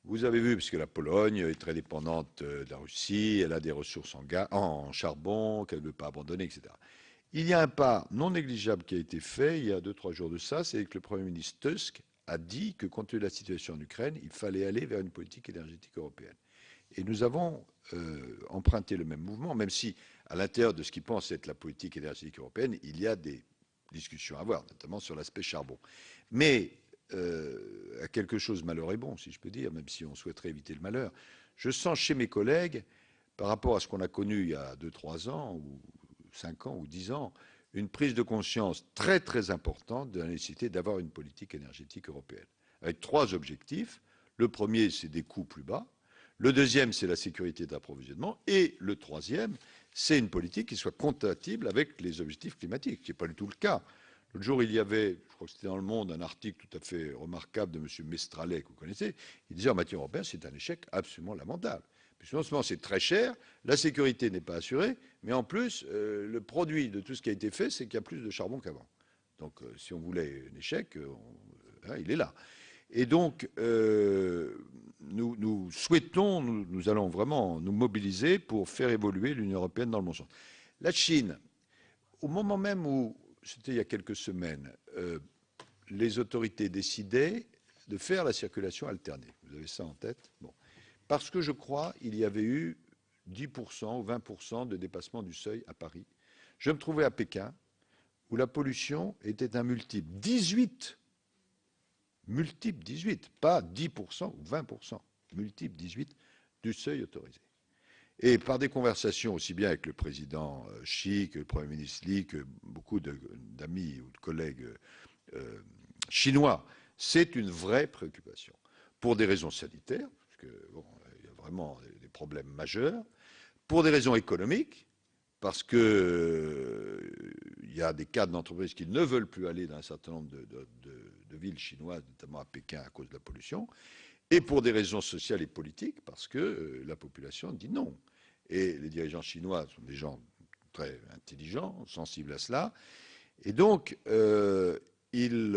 Vous avez vu, puisque la Pologne est très dépendante de la Russie, elle a des ressources en charbon qu'elle ne veut pas abandonner, etc. Il y a un pas non négligeable qui a été fait il y a 2-3 jours de ça, c'est que le Premier ministre Tusk a dit que, compte tenu de la situation en Ukraine, il fallait aller vers une politique énergétique européenne. Et nous avons emprunté le même mouvement, même si, à l'intérieur de ce qui pense être la politique énergétique européenne, il y a des discussions à avoir, notamment sur l'aspect charbon. Mais à quelque chose, malheur est bon, si je peux dire, même si on souhaiterait éviter le malheur, je sens chez mes collègues, par rapport à ce qu'on a connu il y a 2-3 ans, ou 5 ans, ou 10 ans, une prise de conscience très très importante de la nécessité d'avoir une politique énergétique européenne, avec 3 objectifs. Le premier, c'est des coûts plus bas. Le deuxième, c'est la sécurité d'approvisionnement. Et le troisième, c'est une politique qui soit compatible avec les objectifs climatiques, ce n'est pas du tout le cas. L'autre jour, il y avait, je crois que c'était dans Le Monde, un article tout à fait remarquable de M. Mestralet, que vous connaissez. Il disait en matière européenne, c'est un échec absolument lamentable. Puisque non seulement c'est très cher, la sécurité n'est pas assurée, mais en plus, le produit de tout ce qui a été fait, c'est qu'il y a plus de charbon qu'avant. Donc, si on voulait un échec, il est là. Et donc, nous souhaitons, nous allons vraiment nous mobiliser pour faire évoluer l'Union européenne dans le bon sens. La Chine, au moment même où, c'était il y a quelques semaines, les autorités décidaient de faire la circulation alternée. Vous avez ça en tête? Bon. parce que je crois qu'il y avait eu 10% ou 20% de dépassement du seuil à Paris. Je me trouvais à Pékin, où la pollution était un multiple 18. Multiple 18, pas 10% ou 20%, multiple 18 du seuil autorisé. Et par des conversations aussi bien avec le président Xi que le Premier ministre Li, que beaucoup d'amis ou de collègues chinois, c'est une vraie préoccupation. Pour des raisons sanitaires, parce que bon, il y a vraiment des problèmes majeurs, pour des raisons économiques, parce que il y a des cadres d'entreprises qui ne veulent plus aller dans un certain nombre de villes chinoises, notamment à Pékin à cause de la pollution, et pour des raisons sociales et politiques, parce que la population dit non. Et les dirigeants chinois sont des gens très intelligents, sensibles à cela, et donc ils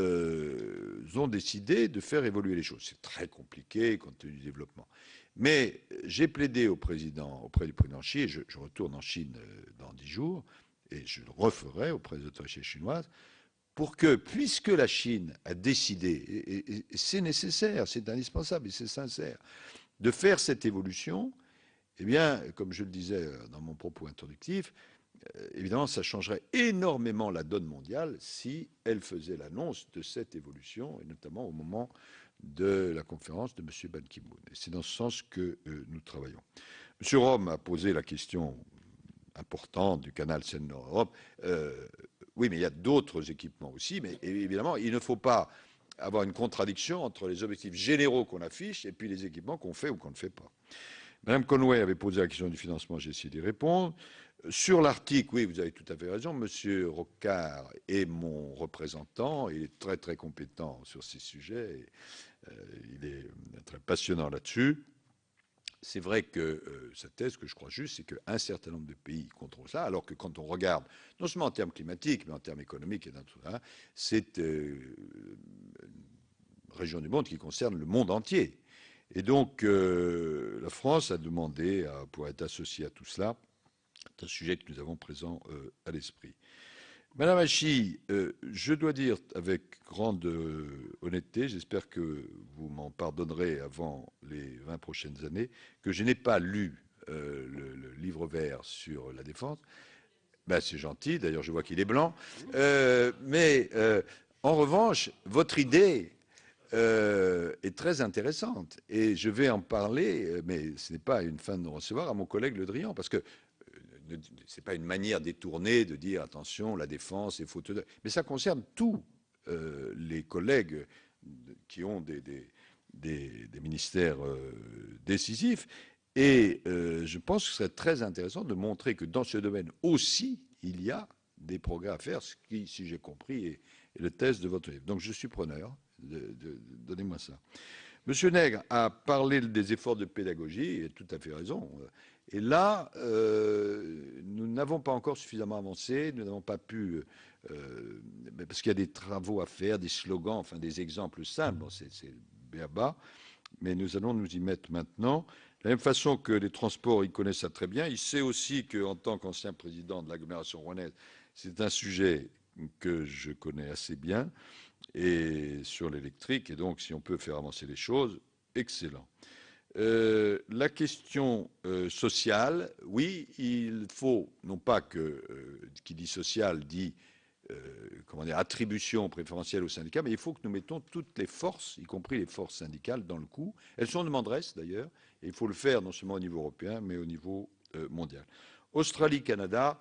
ont décidé de faire évoluer les choses. C'est très compliqué compte tenu du développement. Mais j'ai plaidé auprès du président Xi, et je retourne en Chine dans 10 jours, et je le referai auprès des autorités chinoises, pour que, puisque la Chine a décidé, et c'est nécessaire, c'est indispensable et c'est sincère, de faire cette évolution, eh bien, comme je le disais dans mon propos introductif, évidemment, ça changerait énormément la donne mondiale si elle faisait l'annonce de cette évolution, et notamment au moment de la conférence de M. Ban Ki-moon. Et c'est dans ce sens que nous travaillons. M. Rome a posé la question importante du canal Seine-Nord-Europe. Oui, mais il y a d'autres équipements aussi, mais évidemment, il ne faut pas avoir une contradiction entre les objectifs généraux qu'on affiche et puis les équipements qu'on fait ou qu'on ne fait pas. Mme Conway avait posé la question du financement, j'ai essayé d'y répondre. Sur l'Arctique, oui, vous avez tout à fait raison. M. Rocard est mon représentant, il est très très compétent sur ces sujets, et, il est très passionnant là-dessus. C'est vrai que sa thèse, que je crois juste, c'est qu'un certain nombre de pays contrôlent ça, alors que quand on regarde, non seulement en termes climatiques, mais en termes économiques, et c'est une région du monde qui concerne le monde entier. Et donc, la France a demandé à pouvoir être associée à tout cela. C'est un sujet que nous avons présent à l'esprit. Madame Hachi, je dois dire avec grande honnêteté, j'espère que vous m'en pardonnerez avant les 20 prochaines années, que je n'ai pas lu le livre vert sur la défense. Ben, c'est gentil, d'ailleurs je vois qu'il est blanc. Mais en revanche, votre idée est très intéressante. Et je vais en parler, mais ce n'est pas une fin de non-recevoir, à mon collègue Le Drian, parce que ce n'est pas une manière détournée de dire attention, la défense est faute de... Mais ça concerne tous les collègues qui ont des ministères décisifs. Et je pense que ce serait très intéressant de montrer que dans ce domaine aussi, il y a des progrès à faire, ce qui, si j'ai compris, est le thèse de votre livre. Donc je suis preneur. Donnez-moi ça. Monsieur Nègre a parlé des efforts de pédagogie, et a tout à fait raison. Et là, nous n'avons pas encore suffisamment avancé, nous n'avons pas pu, parce qu'il y a des travaux à faire, des slogans, enfin des exemples simples, bon, c'est béaba, mais nous allons nous y mettre maintenant. De la même façon que les transports, ils connaissent ça très bien. Il sait aussi qu'en tant qu'ancien président de l'agglomération rouennaise, c'est un sujet que je connais assez bien, et sur l'électrique, et donc si on peut faire avancer les choses, excellent. La question sociale, oui, il faut, non pas que qui dit social dit comment dire, attribution préférentielle aux syndicats, mais il faut que nous mettons toutes les forces, y compris les forces syndicales, dans le coup. Elles sont demanderesses d'ailleurs, et il faut le faire non seulement au niveau européen, mais au niveau mondial. Australie, Canada,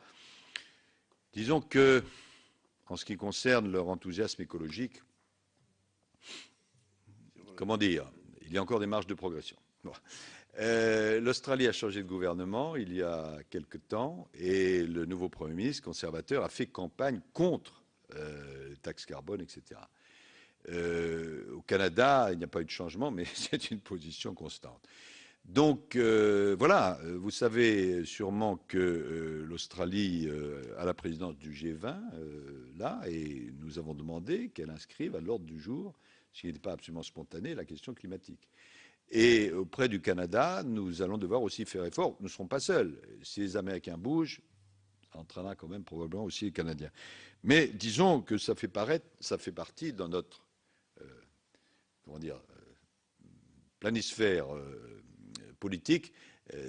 disons que, en ce qui concerne leur enthousiasme écologique, comment dire, il y a encore des marges de progression. Bon. L'Australie a changé de gouvernement il y a quelque temps et le nouveau Premier ministre conservateur a fait campagne contre les taxes carbone, etc. Au Canada, il n'y a pas eu de changement, mais c'est une position constante. Donc voilà, vous savez sûrement que l'Australie a la présidence du G20 là, et nous avons demandé qu'elle inscrive à l'ordre du jour, ce qui n'était pas absolument spontané, la question climatique. Et auprès du Canada, nous allons devoir aussi faire effort. Nous ne serons pas seuls. Si les Américains bougent, ça entraînera quand même probablement aussi les Canadiens. Mais disons que ça fait partie dans notre comment dire, planisphère politique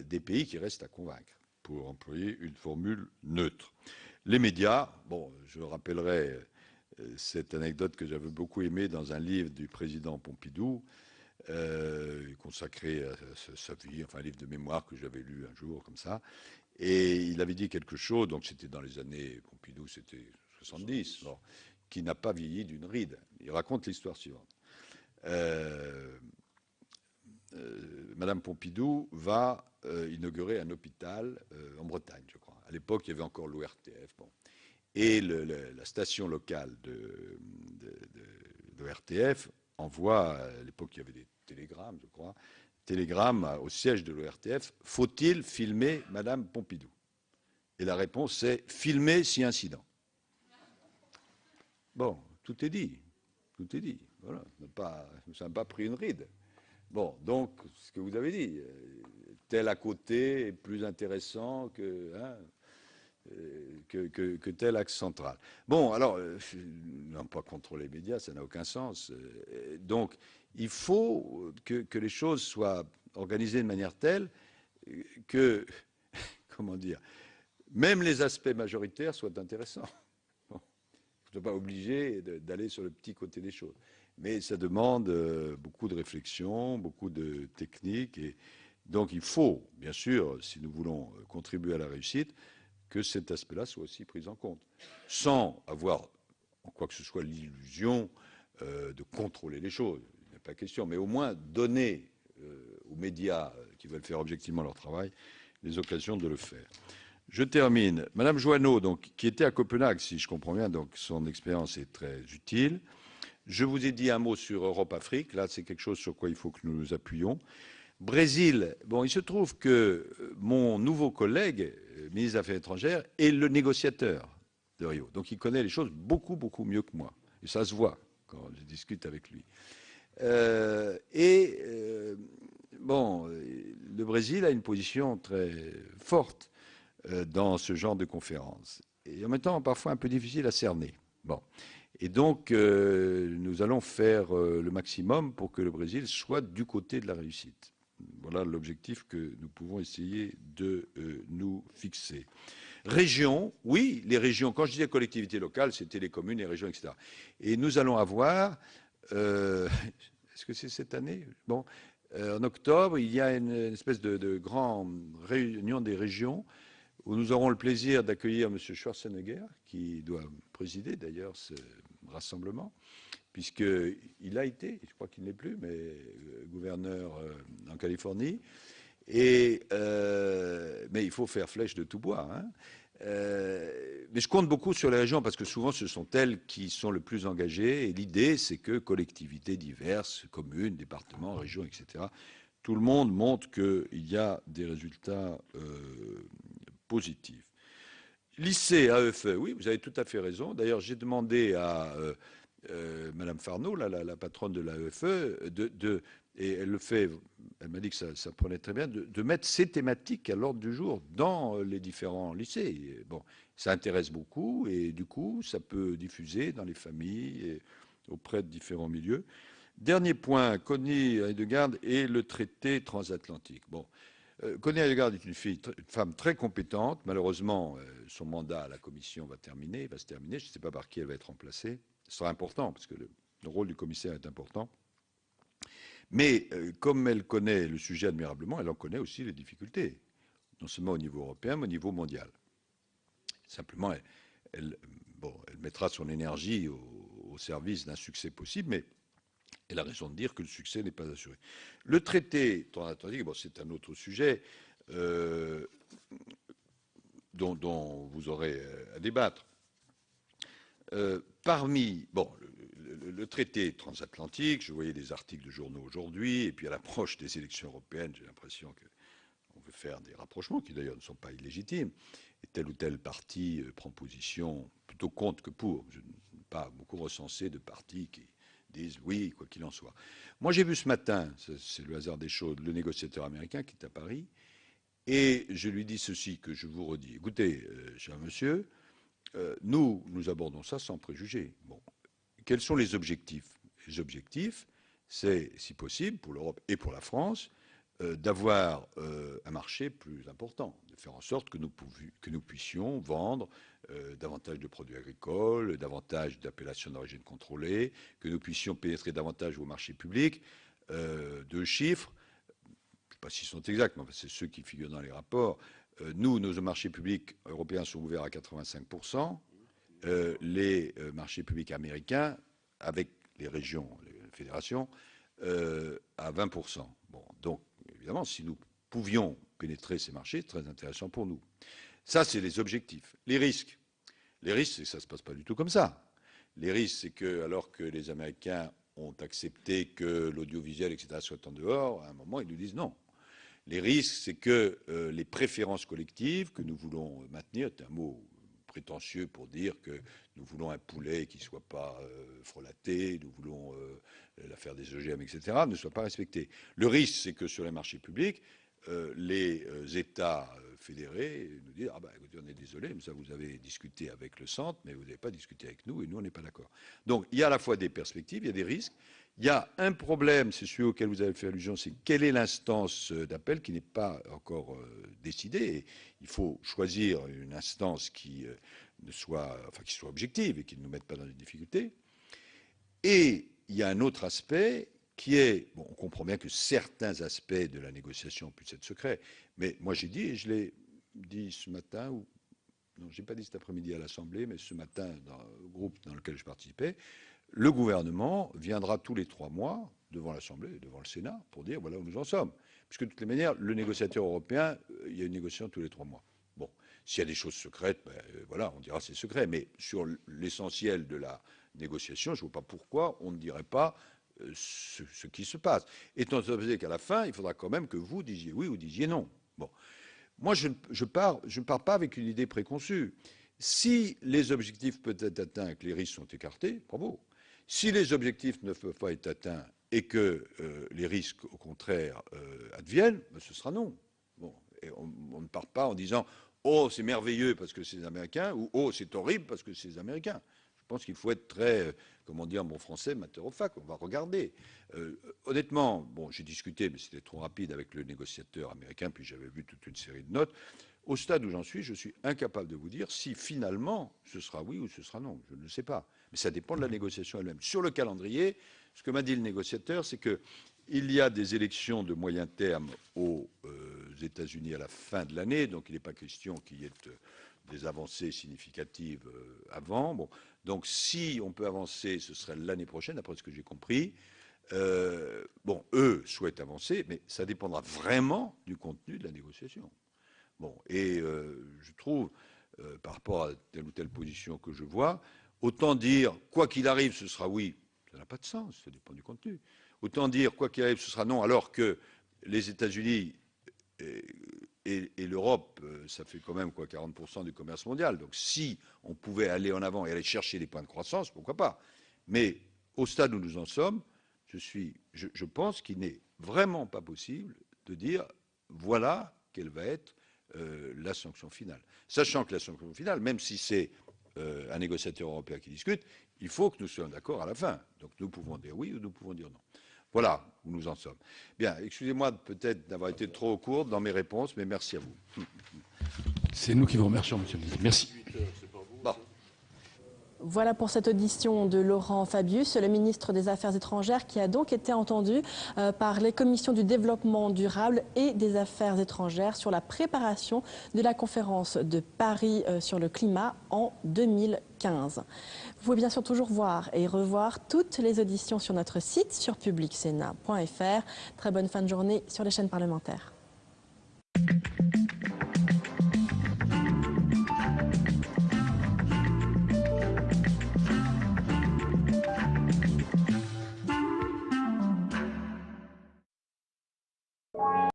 des pays qui restent à convaincre, pour employer une formule neutre. Les médias, bon, je rappellerai cette anecdote que j'avais beaucoup aimée dans un livre du président Pompidou, consacré à sa vie, enfin un livre de mémoire que j'avais lu un jour comme ça, et il avait dit quelque chose, donc c'était dans les années Pompidou, c'était 70, bon, qui n'a pas vieilli d'une ride. Il raconte l'histoire suivante. Madame Pompidou va inaugurer un hôpital en Bretagne, je crois. À l'époque, il y avait encore l'ORTF. Bon. Et la station locale de l'ORTF envoie, à l'époque, il y avait des télégrammes, je crois, télégramme au siège de l'ORTF, faut-il filmer Madame Pompidou? Et la réponse c'est filmer si incident. Bon, tout est dit. Tout est dit. Voilà. Ça n'a pas pris une ride. Bon, donc, ce que vous avez dit, tel à côté est plus intéressant que tel axe central. Bon, alors, non pas contre les médias, ça n'a aucun sens. Donc, il faut que les choses soient organisées de manière telle que, comment dire, même les aspects majoritaires soient intéressants. Bon, je ne suis pas obligé d'aller sur le petit côté des choses. Mais ça demande beaucoup de réflexion, beaucoup de technique. Et donc, il faut, bien sûr, si nous voulons contribuer à la réussite, que cet aspect-là soit aussi pris en compte, sans avoir, en quoi que ce soit, l'illusion de contrôler les choses. Il n'y a pas question, mais au moins donner aux médias qui veulent faire objectivement leur travail les occasions de le faire. Je termine. Madame Joanneau, donc, qui était à Copenhague, si je comprends bien, donc son expérience est très utile. Je vous ai dit un mot sur Europe-Afrique. Là, c'est quelque chose sur quoi il faut que nous nous appuyions. Brésil, bon, il se trouve que mon nouveau collègue, ministre des Affaires étrangères, est le négociateur de Rio. Donc, il connaît les choses beaucoup, beaucoup mieux que moi. Et ça se voit quand je discute avec lui. Bon, le Brésil a une position très forte dans ce genre de conférence. Et en même temps, parfois un peu difficile à cerner. Bon. Et donc, nous allons faire le maximum pour que le Brésil soit du côté de la réussite. Voilà l'objectif que nous pouvons essayer de nous fixer. Régions, oui, les régions, quand je disais collectivités locales, c'était les communes, les régions, etc. Et nous allons avoir, est-ce que c'est cette année? Bon, en octobre, il y a une espèce de grande réunion des régions où nous aurons le plaisir d'accueillir M. Schwarzenegger, qui doit présider d'ailleurs ce rassemblement, puisqu'il a été, je crois qu'il n'est plus, mais gouverneur en Californie. Mais il faut faire flèche de tout bois. Hein. Mais je compte beaucoup sur les régions parce que souvent ce sont elles qui sont le plus engagées. Et l'idée, c'est que collectivités diverses, communes, départements, régions, etc., tout le monde montre qu'il y a des résultats positifs. Lycée AEFE, oui, vous avez tout à fait raison. D'ailleurs, j'ai demandé à Madame Farneau, la patronne de l'AEFE, et elle le fait, elle m'a dit que ça prenait très bien, de mettre ces thématiques à l'ordre du jour dans les différents lycées. Bon, ça intéresse beaucoup et du coup, ça peut diffuser dans les familles et auprès de différents milieux. Dernier point, Connie Hedegaard et le traité transatlantique. Bon, Connie Hedegaard est une femme très compétente. Malheureusement, son mandat à la Commission va se terminer. Je ne sais pas par qui elle va être remplacée. Ce sera important parce que le rôle du commissaire est important. Mais comme elle connaît le sujet admirablement, elle en connaît aussi les difficultés, non seulement au niveau européen, mais au niveau mondial. Simplement, elle mettra son énergie au service d'un succès possible, mais elle a raison de dire que le succès n'est pas assuré. Le traité transatlantique, bon, c'est un autre sujet dont vous aurez à débattre. Parmi, bon, le traité transatlantique, je voyais des articles de journaux aujourd'hui, et puis à l'approche des élections européennes, j'ai l'impression qu'on veut faire des rapprochements, qui d'ailleurs ne sont pas illégitimes, et tel ou tel parti prend position plutôt contre que pour. Je n'ai pas beaucoup recensé de partis qui disent oui, quoi qu'il en soit. Moi, j'ai vu ce matin, c'est le hasard des choses, le négociateur américain qui est à Paris, et je lui dis ceci que je vous redis. Écoutez, cher monsieur, nous abordons ça sans préjugés. Bon. Quels sont les objectifs? Les objectifs, c'est, si possible, pour l'Europe et pour la France, d'avoir un marché plus important, de faire en sorte que nous puissions vendre davantage de produits agricoles, davantage d'appellations d'origine contrôlée, que nous puissions pénétrer davantage au marché public. Deux chiffres, je ne sais pas s'ils sont exacts, mais c'est ceux qui figurent dans les rapports. Nous, nos marchés publics européens sont ouverts à 85%. Les marchés publics américains, avec les régions, les fédérations, à 20%. Bon, donc, évidemment, si nous pouvions pénétrer ces marchés, c'est très intéressant pour nous. Ça, c'est les objectifs. Les risques, c'est que ça ne se passe pas du tout comme ça. Les risques, c'est que, alors que les Américains ont accepté que l'audiovisuel, etc., soit en dehors, à un moment, ils nous disent non. Les risques, c'est que les préférences collectives que nous voulons maintenir, c'est un mot prétentieux pour dire que nous voulons un poulet qui ne soit pas frelaté, nous voulons l'affaire des OGM, etc., ne soit pas respecté. Le risque, c'est que sur les marchés publics, les États fédérés nous disent « Ah ben, écoutez, on est désolé, mais ça, vous avez discuté avec le centre, mais vous n'avez pas discuté avec nous, et nous, on n'est pas d'accord. » Donc, il y a à la fois des perspectives, il y a des risques. Il y a un problème, c'est celui auquel vous avez fait allusion, c'est quelle est l'instance d'appel qui n'est pas encore décidée. Et il faut choisir une instance qui soit objective et qui ne nous mette pas dans des difficultés. Et il y a un autre aspect qui est, bon, on comprend bien que certains aspects de la négociation puissent être secrets, mais moi j'ai dit, et je l'ai dit ce matin, ou non, je n'ai pas dit cet après-midi à l'Assemblée, mais ce matin dans le groupe dans lequel je participais, le gouvernement viendra tous les 3 mois devant l'Assemblée, devant le Sénat, pour dire voilà où nous en sommes. Puisque de toutes les manières, le négociateur européen, il y a une négociation tous les 3 mois. Bon, s'il y a des choses secrètes, ben, voilà, on dira c'est secret. Mais sur l'essentiel de la négociation, je ne vois pas pourquoi on ne dirait pas ce qui se passe. Étant donné qu'à la fin, il faudra quand même que vous disiez oui ou disiez non. Bon, moi, je ne pars pas avec une idée préconçue. Si les objectifs peuvent être atteints et que les risques sont écartés, bravo. Si les objectifs ne peuvent pas être atteints et que les risques, au contraire, adviennent, ben, ce sera non. Bon, et on ne part pas en disant « Oh, c'est merveilleux parce que c'est les Américains » ou « Oh, c'est horrible parce que c'est les Américains ». Je pense qu'il faut être très, comment dire en bon français, matter of fact. On va regarder. Honnêtement, bon, j'ai discuté, mais c'était trop rapide avec le négociateur américain, puis j'avais vu toute une série de notes. Au stade où j'en suis, je suis incapable de vous dire si finalement ce sera oui ou ce sera non. Je ne le sais pas. Mais ça dépend de la négociation elle-même. Sur le calendrier, ce que m'a dit le négociateur, c'est qu'il y a des élections de moyen terme aux États-Unis à la fin de l'année, donc il n'est pas question qu'il y ait des avancées significatives avant. Bon, donc si on peut avancer, ce serait l'année prochaine, d'après ce que j'ai compris. Bon, eux souhaitent avancer, mais ça dépendra vraiment du contenu de la négociation. Bon, et je trouve, par rapport à telle ou telle position que je vois, autant dire quoi qu'il arrive, ce sera oui, ça n'a pas de sens, ça dépend du contenu. Autant dire quoi qu'il arrive, ce sera non, alors que les États-Unis et l'Europe, ça fait quand même quoi 40% du commerce mondial. Donc si on pouvait aller en avant et aller chercher des points de croissance, pourquoi pas. Mais au stade où nous en sommes, je pense qu'il n'est vraiment pas possible de dire voilà quelle va être la sanction finale. Sachant que la sanction finale, même si c'est un négociateur européen qui discute, il faut que nous soyons d'accord à la fin. Donc nous pouvons dire oui ou nous pouvons dire non. Voilà où nous en sommes. Bien, excusez-moi peut-être d'avoir été trop court dans mes réponses, mais merci à vous. C'est nous qui vous remercions, monsieur le ministre. Merci. Bon. Voilà pour cette audition de Laurent Fabius, le ministre des Affaires étrangères, qui a donc été entendu par les commissions du développement durable et des affaires étrangères sur la préparation de la conférence de Paris sur le climat en 2015. Vous pouvez bien sûr toujours voir et revoir toutes les auditions sur notre site sur publicsénat.fr. Très bonne fin de journée sur les chaînes parlementaires.